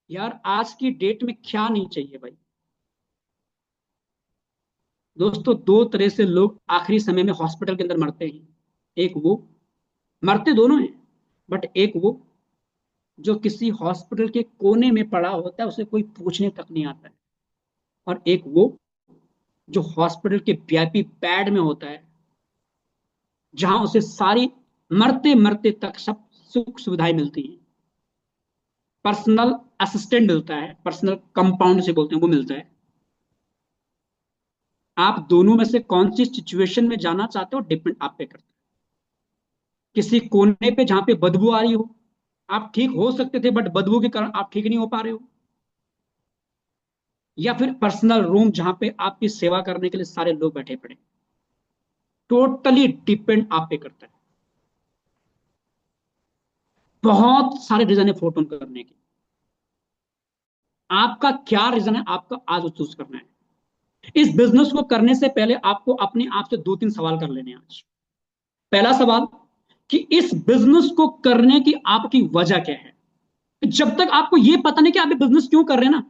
यार, आज की डेट में क्या नहीं चाहिए भाई? दोस्तों, दो तरह से लोग आखिरी समय में हॉस्पिटल के अंदर मरते हैं। एक वो, मरते दोनों हैं, बट एक वो जो किसी हॉस्पिटल के कोने में पड़ा होता है, उसे कोई पूछने तक नहीं आता है। और एक वो जो हॉस्पिटल के वीआईपी पैड में होता है, जहां उसे सारी मरते मरते तक सब सुख सुविधाएं मिलती हैं। पर्सनल असिस्टेंट मिलता है, पर्सनल कंपाउंड से बोलते हैं, वो मिलता है। आप दोनों में से कौन सी सिचुएशन में जाना चाहते हो, डिपेंड आप पे करता है। किसी कोने पे जहां पे बदबू आ रही हो, आप ठीक हो सकते थे बट बदबू के कारण आप ठीक नहीं हो पा रहे हो, या फिर पर्सनल रूम जहां पे आपकी सेवा करने के लिए सारे लोग बैठे पड़े। टोटली डिपेंड आप पे करता है। बहुत सारे रीजन है फोटो करने के। आपका क्या रीजन है, आपका आज चूज करना है। इस बिजनेस को करने से पहले आपको अपने आप से दो तीन सवाल कर लेने हैं आज। पहला सवाल, कि इस बिजनेस को करने की आपकी वजह क्या है? जब तक आपको यह पता नहीं कि आप ये बिजनेस क्यों कर रहे हैं ना,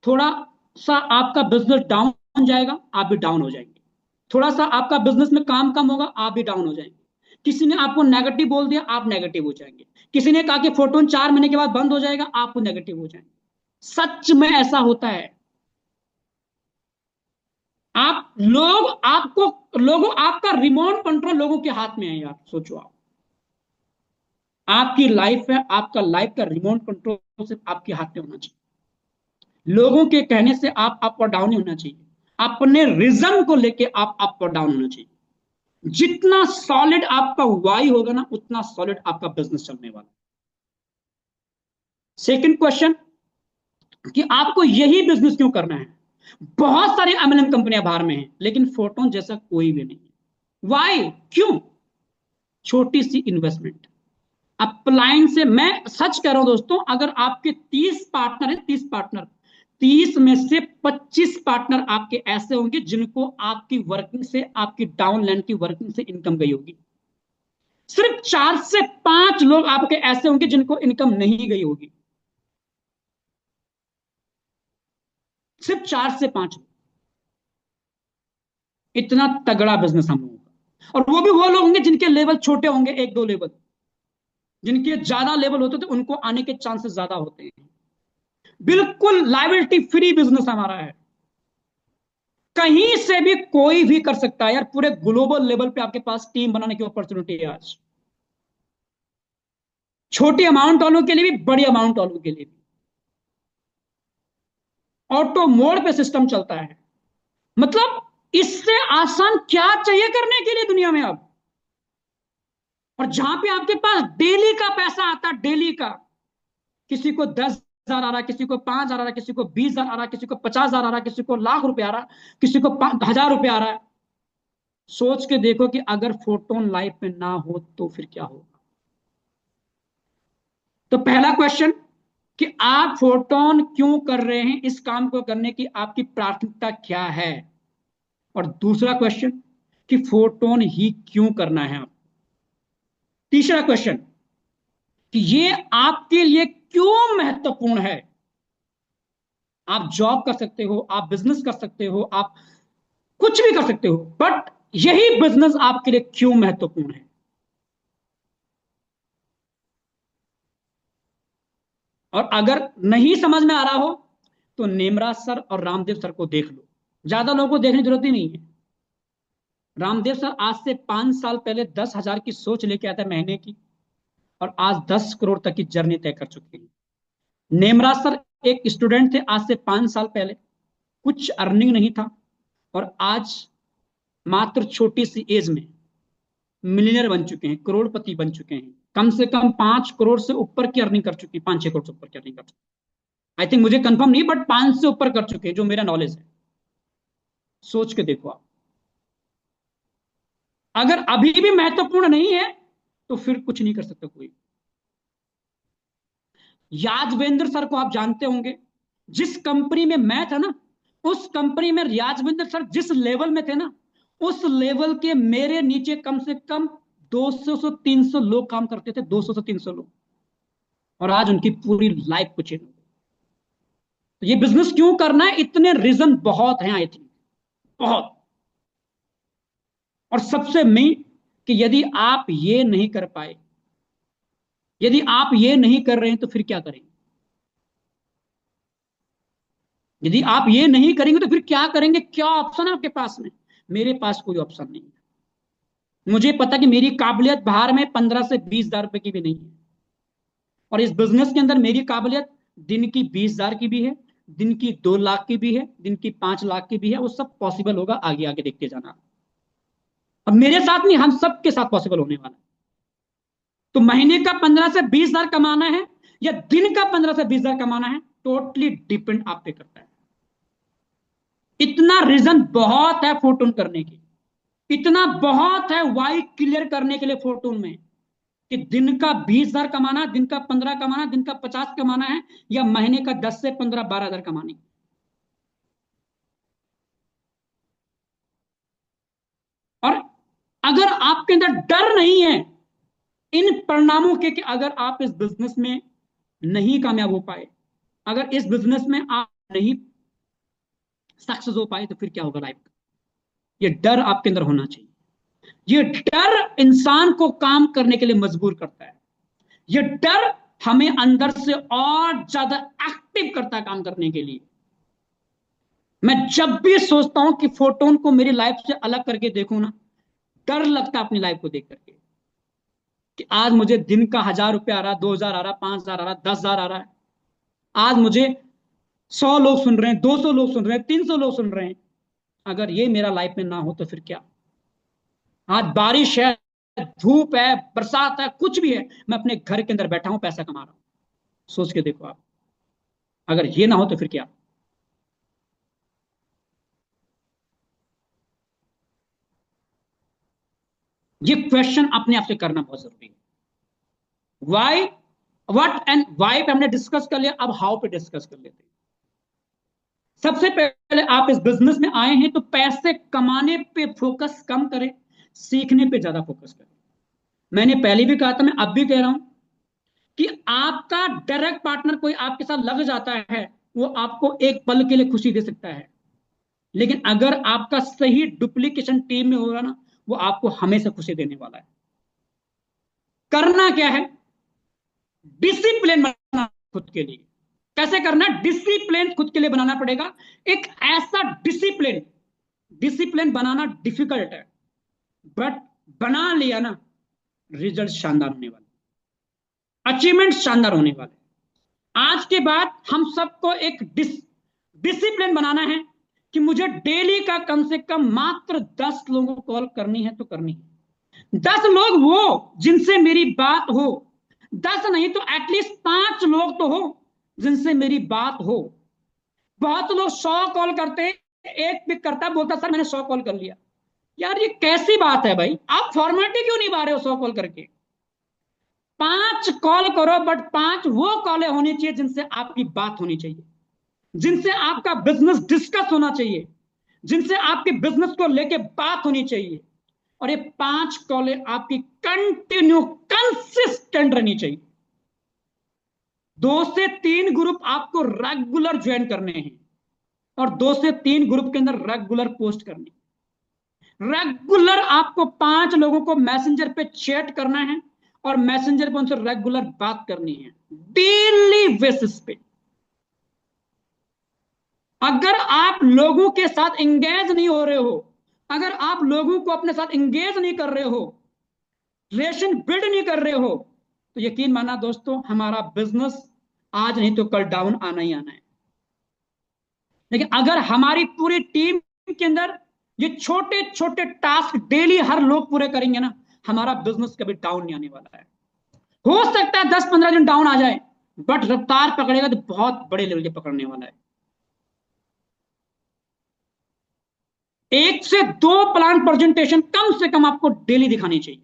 थोड़ा सा आपका बिजनेस डाउन जाएगा, आप भी डाउन हो जाएंगे। थोड़ा सा आपका बिजनेस में काम कम होगा, आप भी डाउन हो जाएंगे। किसी ने आपको नेगेटिव बोल दिया, आप नेगेटिव हो जाएंगे। किसी ने कहा कि फोटोन 4 महीने के बाद बंद हो जाएगा, आप नेगेटिव हो जाएंगे। सच में ऐसा होता है। आप लोग आपको लोगों आपका रिमोट कंट्रोल लोगों के हाथ में है यार, सोचो आप। आपकी लाइफ है, आपका लाइफ का रिमोट कंट्रोल सिर्फ आपके हाथ में होना चाहिए। लोगों के कहने से आप अप और डाउन नहीं होना चाहिए। अपने रीजन को लेके आप अप और डाउन होना चाहिए। जितना सॉलिड आपका वाई होगा ना, उतना सॉलिड आपका बिजनेस चलने वाला। सेकंड क्वेश्चन, कि आपको यही बिजनेस क्यों करना है? बहुत सारी एमएलएम कंपनियां बाहर में हैं, लेकिन फोटोन जैसा कोई भी नहीं। वाई, क्यों? छोटी सी इन्वेस्टमेंट। अप्लायंस से, मैं सच कह रहा हूं दोस्तों, अगर आपके 30 पार्टनर है, 30 पार्टनर, 30 में से 25 पार्टनर आपके ऐसे होंगे जिनको आपकी वर्किंग से, आपकी डाउनलाइन की वर्किंग से इनकम गई होगी। सिर्फ 4 से 5 लोग आपके ऐसे होंगे जिनको इनकम नहीं गई होगी। सिर्फ 4 से 5। इतना तगड़ा बिजनेस हम लोगों का। और वो भी वो लोग होंगे जिनके लेवल छोटे होंगे, 1-2 लेवल। जिनके ज्यादा लेवल होते थे उनको आने के चांसेस ज्यादा होते हैं। बिल्कुल लाइबिलिटी फ्री बिजनेस हमारा है। कहीं से भी कोई भी कर सकता है यार। पूरे ग्लोबल लेवल पे आपके पास टीम बनाने की अपॉर्चुनिटी है आज। छोटी अमाउंट वालों के लिए भी, बड़ी अमाउंट वालों के लिए भी। ऑटो मोड पे सिस्टम चलता है। मतलब इससे आसान क्या चाहिए करने के लिए दुनिया में अब। और जहां पे आपके पास डेली का पैसा आता है, डेली का, किसी को 10,000 आ रहा है, किसी को 5,000 आ रहा है, किसी को 20,000 आ रहा है, किसी को 50,000 आ रहा है, किसी को ₹1,00,000 आ रहा है, किसी को 1,000 आ रहा है। सोच के देखो कि अगर फोटोन लाइफ में ना हो तो फिर क्या होगा। तो पहला क्वेश्चन कि आप फोटोन क्यों कर रहे हैं, इस काम को करने की आपकी प्राथमिकता क्या है। और दूसरा क्वेश्चन कि फोटोन ही क्यों करना है आप। तीसरा क्वेश्चन कि ये आपके लिए क्यों महत्वपूर्ण है। आप जॉब कर सकते हो, आप बिजनेस कर सकते हो, आप कुछ भी कर सकते हो, बट यही बिजनेस आपके लिए क्यों महत्वपूर्ण है। और अगर नहीं समझ में आ रहा हो तो नेमराज सर और रामदेव सर को देख लो। ज्यादा लोगों को देखने की जरूरत ही नहीं है। रामदेव सर आज से 5 साल पहले 10,000 की सोच लेके आए थे महीने की, और आज 10 करोड़ तक की जर्नी तय कर चुके हैं। नेमराज सर एक स्टूडेंट थे आज से 5 साल पहले, कुछ अर्निंग नहीं था, और आज मात्र छोटी सी एज में मिलियनर बन चुके हैं, करोड़पति बन चुके हैं। कम से कम 5 करोड़ से ऊपर की अर्निंग कर चुकी, 5-6 करोड़ से ऊपर की अर्निंग कर चुकी। आई थिंक, मुझे कंफर्म नहीं, बट 5 से ऊपर कर चुके हैं जो मेरा नॉलेज है। सोच के देखो आप। अगर अभी भी महत्वपूर्ण नहीं है तो फिर कुछ नहीं कर सकता कोई। याजवेंद्र सर को आप जानते होंगे। जिस कंपनी में मैं था ना, उस कंपनी में याजवेंद्र सर जिस लेवल में थे ना, उस लेवल के मेरे नीचे कम से कम 200 से 300 लोग काम करते थे, 200 से 300 लोग। और आज उनकी पूरी लाइफ को चेंज हो गई। तो ये बिजनेस क्यों करना है, इतने रीजन बहुत हैं आई थिंक, बहुत। और सबसे मेन कि यदि आप ये नहीं कर पाए, यदि आप ये नहीं कर रहे हैं तो फिर क्या करेंगे। यदि आप ये नहीं करेंगे तो फिर क्या करेंगे, क्या ऑप्शन है आपके पास में। मेरे पास कोई ऑप्शन नहीं है। मुझे पता कि मेरी काबिलियत बाहर में 15 से 20 हजार रुपए की भी नहीं है। और इस बिजनेस के अंदर मेरी काबिलियत दिन की 20,000 की भी है, दिन की 2 लाख की भी है, दिन की 5 लाख की भी है। वो सब पॉसिबल होगा, आगे आगे देखते जाना। अब मेरे साथ नहीं, हम सबके साथ पॉसिबल होने वाला है। तो महीने का 15 से 20 हजार कमाना है या दिन का 15 से 20 हजार कमाना है, टोटली डिपेंड आप पे करता है। इतना रीजन बहुत है फोटोन करने की, इतना बहुत है वाई क्लियर करने के लिए फोटोन में, कि दिन का 20 हजार कमाना, दिन का 15 कमाना, दिन का 50 कमाना है, या महीने का 10 से 15, 12 हजार कमानी। और अगर आपके अंदर डर नहीं है इन परिणामों के, कि अगर आप इस बिजनेस में नहीं कामयाब हो पाए, अगर इस बिजनेस में आप नहीं सक्सेस हो पाए, तो फिर क्या होगा लाइफ का। ये डर आपके अंदर होना चाहिए। ये डर इंसान को काम करने के लिए मजबूर करता है। ये डर हमें अंदर से और ज्यादा एक्टिव करता है काम करने के लिए। मैं जब भी सोचता हूं कि फोटोन को मेरी लाइफ से अलग करके देखूं ना, डर लगता है अपनी लाइफ को देख करके, कि आज मुझे दिन का 1,000 रुपया आ रहा, 2,000 आ रहा, 5,000 आ रहा, 10,000 आ रहा है। आज मुझे 100 लोग सुन रहे हैं, 200 लोग सुन रहे हैं, 300 लोग सुन रहे हैं। अगर ये मेरा लाइफ में ना हो तो फिर क्या। आज बारिश है, धूप है, बरसात है, कुछ भी है, मैं अपने घर के अंदर बैठा हूं, पैसा कमा रहा हूं। सोच के देखो आप, अगर ये ना हो तो फिर क्या। ये क्वेश्चन अपने आप से करना बहुत जरूरी है। वाई, व्हाट एंड वाई पे हमने डिस्कस कर लिया, अब हाउ पे डिस्कस कर लेते हैं। सबसे पहले आप इस बिजनेस में आए हैं तो पैसे कमाने पे फोकस कम करें, सीखने पे ज्यादा फोकस करें। मैंने पहले भी कहा था, मैं अब भी कह रहा हूं कि आपका डायरेक्ट पार्टनर कोई आपके साथ लग जाता है, वो आपको एक पल के लिए खुशी दे सकता है, लेकिन अगर आपका सही डुप्लीकेशन टीम में होगा ना, वो आपको हमेशा खुशी देने वाला है। करना क्या है? डिसिप्लिन बनाना खुद के लिए। कैसे करना? डिसिप्लिन खुद के लिए बनाना पड़ेगा। एक ऐसा डिसिप्लिन, डिसिप्लिन बनाना डिफिकल्ट है, बट बना लिया ना, रिजल्ट शानदार होने वाले, अचीवमेंट शानदार होने वाले। आज के बाद हम सबको एक डिसिप्लिन बनाना है कि मुझे डेली का कम से कम मात्र 10 लोगों को कॉल करनी है तो करनी है। 10 लोग वो जिनसे मेरी बात हो, 10 नहीं तो एटलीस्ट 5 लोग तो हो जिनसे मेरी बात हो। बहुत लोग 100 कॉल करते हैं, एक पिक करता है, बोलता सर मैंने 100 कॉल कर लिया। यार ये कैसी बात है भाई, आप फॉर्मेलिटी क्यों नहीं पा रहे हो 100 कॉल करके? 5 कॉल करो, बट 5 वो कॉलें होनी चाहिए जिनसे आपकी बात होनी चाहिए, जिनसे आपका बिजनेस डिस्कस होना चाहिए, जिनसे आपके बिजनेस को लेके बात होनी चाहिए। और ये 5 कॉलें आपकी कंटिन्यू कंसिस्टेंट रहनी चाहिए। 2 से 3 ग्रुप आपको रेगुलर ज्वाइन करने हैं, और 2 से 3 ग्रुप के अंदर रेगुलर पोस्ट करनी। रेगुलर आपको 5 लोगों को मैसेंजर पे चैट करना है, और मैसेंजर पे उनसे रेगुलर बात करनी है, डेली बेसिस पे। अगर आप लोगों के साथ एंगेज नहीं हो रहे हो, अगर आप लोगों को अपने साथ एंगेज नहीं कर रहे हो, रिलेशन बिल्ड नहीं कर रहे हो, तो यकीन माना दोस्तों, हमारा बिजनेस आज नहीं तो कल डाउन आना ही आना है। लेकिन अगर हमारी पूरी टीम के अंदर ये छोटे छोटे टास्क डेली हर लोग पूरे करेंगे ना, हमारा बिजनेस कभी डाउन नहीं आने वाला है। हो सकता है 10-15 दिन डाउन आ जाए, बट रफ्तार पकड़ेगा तो बहुत बड़े लेवल के पकड़ने वाला है। 1 से 2 प्लान प्रेजेंटेशन कम से कम आपको डेली दिखानी चाहिए।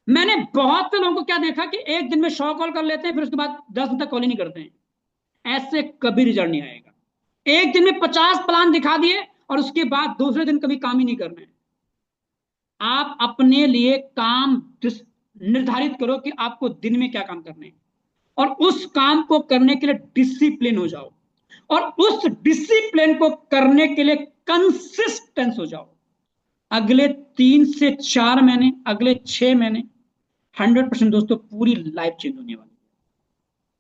मैंने बहुत से लोगों को क्या देखा कि एक दिन में 100 कॉल कर लेते हैं, फिर उसके बाद 10 दिन तक कॉल ही नहीं करते हैं। ऐसे कभी रिजल्ट नहीं आएगा। एक दिन में 50 प्लान दिखा दिए और उसके बाद दूसरे दिन कभी काम ही नहीं करना है। आप अपने लिए काम निर्धारित करो कि आपको दिन में क्या काम करने हैं, और उस काम को करने के लिए डिसिप्लिन हो जाओ, और उस डिसिप्लिन को करने के लिए कंसिस्टेंस हो जाओ। अगले 3 से 4 महीने, अगले 6 महीने 100% दोस्तों पूरी लाइफ चेंज होने वाली है,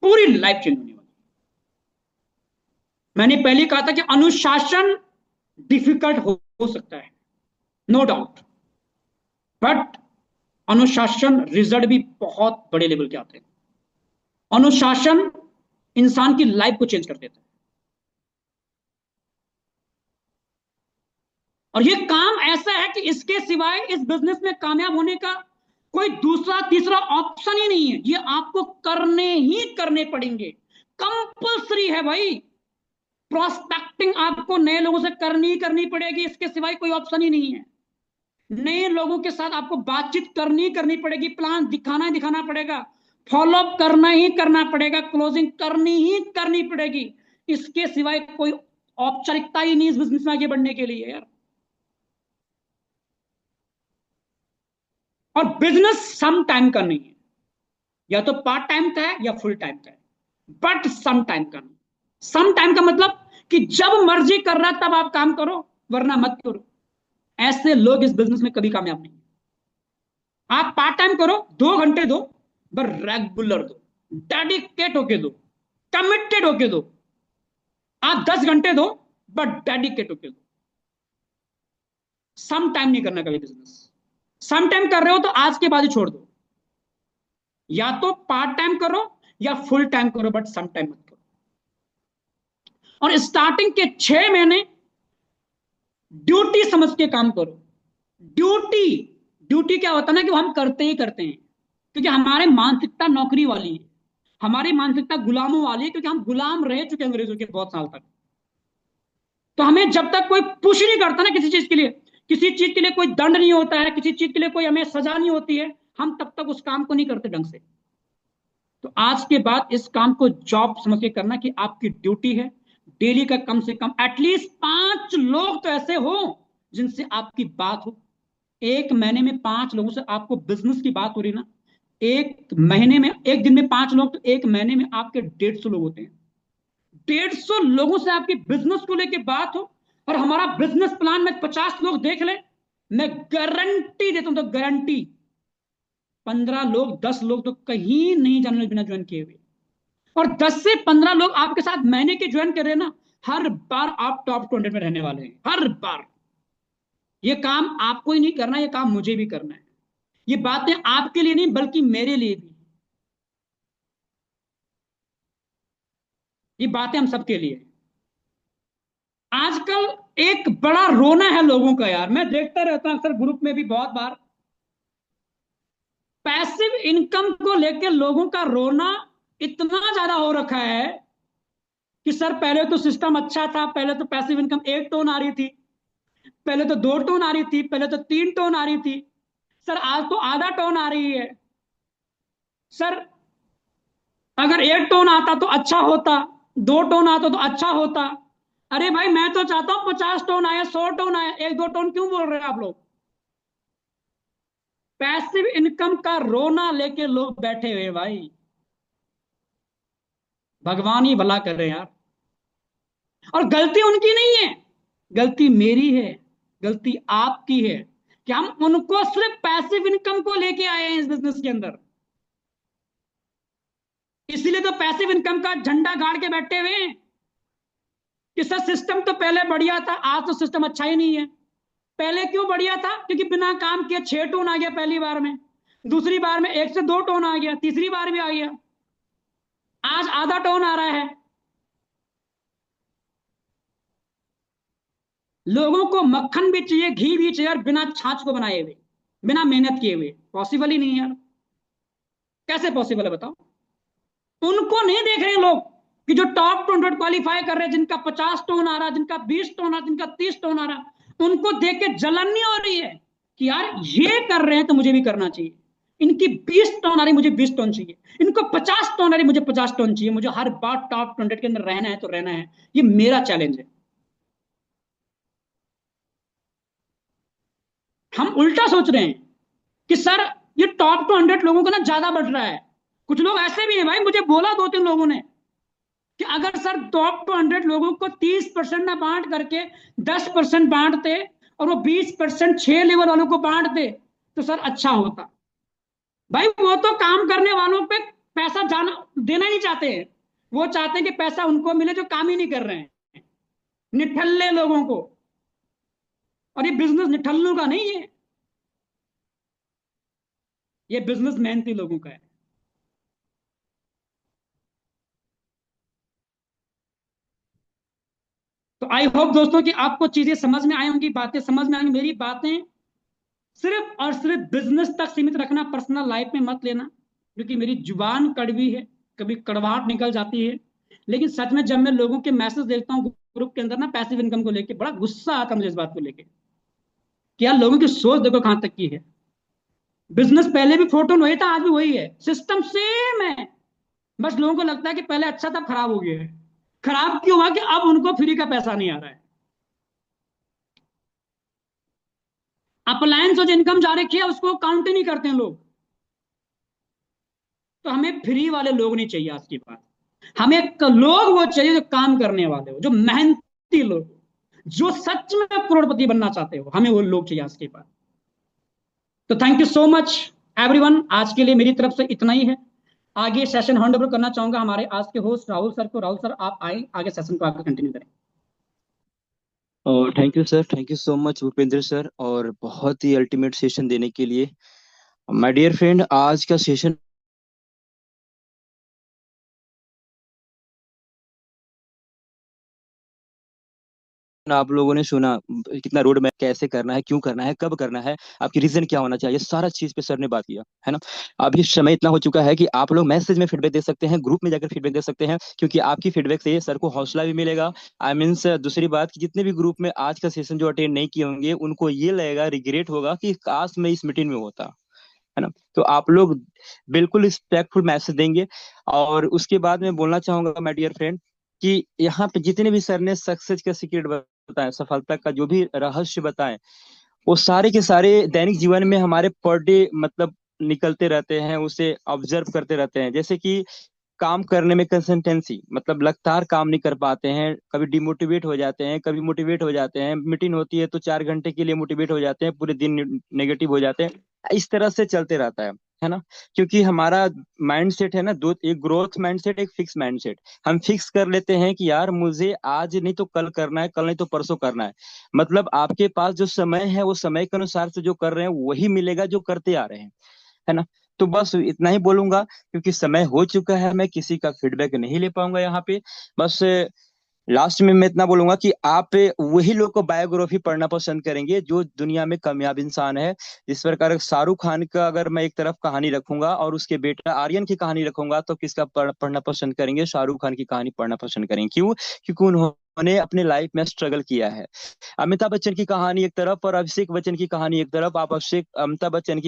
पूरी लाइफ चेंज होने वाली है। मैंने पहले कहा था कि अनुशासन डिफिकल्ट हो सकता है, नो डाउट, बट अनुशासन रिजल्ट भी बहुत बड़े लेवल के आते हैं। अनुशासन इंसान की लाइफ को चेंज कर देता है। और ये काम ऐसा है कि इसके सिवाय इस बिजनेस में कामयाब होने का कोई दूसरा तीसरा ऑप्शन ही नहीं है। ये आपको करने ही करने पड़ेंगे, कंपल्सरी है भाई। प्रोस्पेक्टिंग आपको नए लोगों से करनी ही करनी पड़ेगी, इसके सिवाय कोई ऑप्शन ही नहीं है। नए लोगों के साथ आपको बातचीत करनी करनी पड़ेगी, प्लान दिखाना ही दिखाना पड़ेगा, फॉलोअप करना ही करना पड़ेगा, क्लोजिंग करनी ही करनी पड़ेगी। इसके सिवाय कोई औपचारिकता ही नहीं इस बिजनेस में आगे बढ़ने के लिए यार। और बिजनेस सम टाइम का नहीं है, या तो पार्ट टाइम का है या फुल टाइम का है, बट सम टाइम का नहीं। सम टाइम का मतलब कि जब मर्जी कर रहा तब आप काम करो, वरना मत करो। ऐसे लोग इस बिजनेस में कभी कामयाब नहीं। आप पार्ट टाइम करो, 2 घंटे दो, पर रेगुलर दो, डेडिकेट होके दो, कमिटेड होके दो। आप 10 घंटे दो, बट डेडिकेट होके दो। सम टाइम नहीं करना कभी बिजनेस। सम टाइम कर रहे हो तो आज के बाद ही छोड़ दो। या तो पार्ट टाइम करो या फुल टाइम करो, बट सम टाइम मत करो। और स्टार्टिंग के 6 महीने ड्यूटी समझ के काम करो। ड्यूटी, ड्यूटी क्या होता है ना कि वो हम करते ही करते हैं, क्योंकि हमारे मानसिकता नौकरी वाली है, हमारी मानसिकता गुलामों वाली है, क्योंकि हम गुलाम रह चुके हैं अंग्रेजों के बहुत साल तक। तो हमें जब तक कोई पुश नहीं करता ना किसी चीज के लिए, किसी चीज के लिए कोई दंड नहीं होता है, किसी चीज के लिए कोई हमें सजा नहीं होती है, हम तब तक उस काम को नहीं करते ढंग से। तो आज के बाद इस काम को जॉब समझ के करना कि आपकी ड्यूटी है, डेली का कम से कम एटलीस्ट 5 लोग तो ऐसे हो जिनसे आपकी बात हो। एक महीने में 5 लोगों से आपको बिजनेस की बात हो रही ना, एक महीने में, एक दिन में 5 लोग, तो एक महीने में आपके 150 लोग होते हैं। 150 लोगों से आपकी बिजनेस को लेके बात हो, और हमारा बिजनेस प्लान में 50 लोग देख ले, मैं गारंटी देता हूं, तो गारंटी 15 लोग, 10 लोग तो कहीं नहीं जाने बिना ज्वाइन किए हुए। और 10 से 15 लोग आपके साथ महीने के ज्वाइन कर रहे हैं ना, हर बार आप टॉप 200 में रहने वाले हैं, हर बार। ये काम आपको ही नहीं करना, ये काम मुझे भी करना है। ये बातें आपके लिए नहीं बल्कि मेरे लिए भी, ये बातें हम सबके लिए। आजकल एक बड़ा रोना है लोगों का यार, मैं देखता रहता हूं अक्सर ग्रुप में भी बहुत बार, पैसिव इनकम को लेकर लोगों का रोना इतना ज्यादा हो रखा है कि सर पहले तो सिस्टम अच्छा था, पहले तो पैसिव इनकम 1 टोन आ रही थी, पहले तो 2 टोन आ रही थी, पहले तो 3 टोन आ रही थी, सर आज तो आधा टोन आ रही है। सर अगर 1 टोन आता तो अच्छा होता, 2 टोन आता तो अच्छा होता। अरे भाई मैं तो चाहता हूं 50 टोन आया, 100 टोन आया, 1-2 टोन क्यों बोल रहे हैं आप लोग? पैसिव इनकम का रोना लेके लोग बैठे हुए भाई, भगवान ही भला कर रहे हैं यार। और गलती उनकी नहीं है, गलती मेरी है, गलती आपकी है, कि हम उनको सिर्फ पैसिव इनकम को लेके आए हैं इस बिजनेस के अंदर। इसीलिए तो पैसिव इनकम का झंडा गाड़ के बैठे हुए हैं कि सर सिस्टम तो पहले बढ़िया था, आज तो सिस्टम अच्छा ही नहीं है। पहले क्यों बढ़िया था? क्योंकि बिना काम किए 6 टोन आ गया पहली बार में, दूसरी बार में 1 से 2 टोन आ गया, तीसरी बार भी आ गया, आज आधा टोन आ रहा है। लोगों को मक्खन भी चाहिए, घी भी चाहिए, और बिना छाछ को बनाए हुए, बिना मेहनत किए हुए पॉसिबल ही नहीं है यार। कैसे पॉसिबल है बताओ? उनको नहीं देख रहे लोग कि जो टॉप 200 क्वालिफाई कर रहे हैं, जिनका 50 टोन आ रहा, जिनका 20 टोन आ रहा, जिनका 30 टोन आ रहा, उनको देख के जलन नहीं हो रही है कि यार ये कर रहे हैं तो मुझे भी करना चाहिए। इनकी 20 टोन आ रही, मुझे 20 टोन चाहिए। इनको 50 टोन आ रही, मुझे 50 टोन चाहिए। मुझे हर बार टॉप 200 के अंदर रहना है तो रहना है, ये मेरा चैलेंज है। हम उल्टा सोच रहे हैं कि सर ये टॉप 200 लोगों को ना ज्यादा बढ़ रहा है। कुछ लोग ऐसे भी हैं भाई, मुझे बोला 2-3 लोगों ने कि अगर सर टॉप 200 लोगों को 30% ना बांट करके 10% बांटते, और वो 20% 6 लेवल वालों को बांटते, तो सर अच्छा होता। भाई वो तो काम करने वालों पे पैसा जाना देना ही नहीं चाहते हैं, वो चाहते हैं कि पैसा उनको मिले जो काम ही नहीं कर रहे हैं, निठल्ले लोगों को। और ये बिजनेस निठल्लों का नहीं है, ये बिजनेस मेहनती लोगों का है। तो आई होप दोस्तों कि आपको चीजें समझ में आई होंगी, बातें समझ में आएंगी। मेरी बातें सिर्फ और सिर्फ बिजनेस तक सीमित रखना, पर्सनल लाइफ में मत लेना, क्योंकि मेरी जुबान कड़वी है, कभी कड़वाहट निकल जाती है। लेकिन सच में जब मैं लोगों के मैसेज देखता हूँ ग्रुप के अंदर ना, पैसिव इनकम को लेके बड़ा गुस्सा आता है मुझे इस बात को लेके कि यार लोगों की सोच देखो कहां तक की है। बिजनेस पहले भी फोटो वही था, आज भी वही है, सिस्टम सेम है। बस लोगों को लगता है कि पहले अच्छा था, खराब हो गया है। खराब क्यों हुआ? कि अब उनको फ्री का पैसा नहीं आ रहा है। अप्लायंस जो इनकम जा रही है उसको काउंट ही नहीं करते हैं लोग। तो हमें फ्री वाले लोग नहीं चाहिए आज की बात। हमें लोग वो चाहिए जो काम करने वाले हो, जो मेहनती लोग, जो सच में करोड़पति बनना चाहते हो, हमें वो लोग चाहिए आज की बात। तो thank you so much everyone, आज के लिए मेरी तरफ से इतना ही है। आगे सेशन हैंड ओवर करना चाहूंगा हमारे आज के होस्ट राहुल सर को। राहुल सर आप आए, आगे सेशन को आगे कंटिन्यू करें। और thank you sir, thank you so much Bhupendra sir, और बहुत ही अल्टीमेट सेशन देने के लिए। माय डियर फ्रेंड, आज का सेशन आप लोगों ने सुना, कितना रोड मैप, कैसे करना है, क्यों करना है, कब करना है, आपकी रीजन क्या होना चाहिए, सारा चीज पे सर ने बात किया है ना। अभी समय इतना हो चुका है कि आप लोग मैसेज में फीडबैक दे सकते हैं, ग्रुप में जाकर फीडबैक दे सकते हैं, क्योंकि आपकी फीडबैक से सर को हौसला भी मिलेगा। आई मीन्स दूसरी बात कि जितने भी ग्रुप में आज का सेशन जो अटेंड नहीं किए होंगे, उनको ये लगेगा, रिग्रेट होगा कि काश मैं इस मीटिंग में होता, है ना। तो आप लोग बिल्कुल रिस्पेक्टफुल मैसेज देंगे। और उसके बाद मैं बोलना चाहूंगा माय डियर फ्रेंड, कि यहाँ पे जितने भी सर ने सक्सेस का सीक्रेट बताया, सफलता का जो भी रहस्य बताए, वो सारे के सारे दैनिक जीवन में हमारे पर डे मतलब निकलते रहते हैं, उसे ऑब्जर्व करते रहते हैं। जैसे कि काम करने में कंसिस्टेंसी, मतलब लगातार काम नहीं कर पाते हैं, कभी डिमोटिवेट हो जाते हैं, कभी मोटिवेट हो जाते हैं, मीटिंग होती है तो 4 घंटे के लिए मोटिवेट हो जाते हैं, पूरे दिन नेगेटिव हो जाते हैं। इस तरह से चलते रहता है ना। क्योंकि हमारा माइंड सेट है ना दो, एक ग्रोथ माइंड सेट, एक फिक्स माइंड सेट। हम फिक्स कर लेते हैं कि यार मुझे आज नहीं तो कल करना है, कल नहीं तो परसों करना है। मतलब आपके पास जो समय है वो समय के अनुसार से जो कर रहे हैं वही मिलेगा जो करते आ रहे हैं, है ना। तो बस इतना ही बोलूंगा, क्योंकि समय हो चुका है, मैं किसी का फीडबैक नहीं ले पाऊंगा यहाँ पे। बस लास्ट में मैं इतना बोलूंगा कि आप वही लोग को बायोग्राफी पढ़ना पसंद करेंगे जो दुनिया में कामयाब इंसान है। इस प्रकार शाहरुख खान का अगर मैं एक तरफ कहानी रखूंगा और उसके बेटा आर्यन की कहानी रखूंगा, तो किसका पढ़ना पसंद करेंगे? शाहरुख खान की कहानी पढ़ना पसंद करेंगे। क्यों? क्योंकि उन्होंने अपने लाइफ में स्ट्रगल किया है। अमिताभ बच्चन की कहानी एक तरफ और अभिषेक बच्चन की कहानी एक तरफ। आप अभिषेक अमिताभ बच्चन की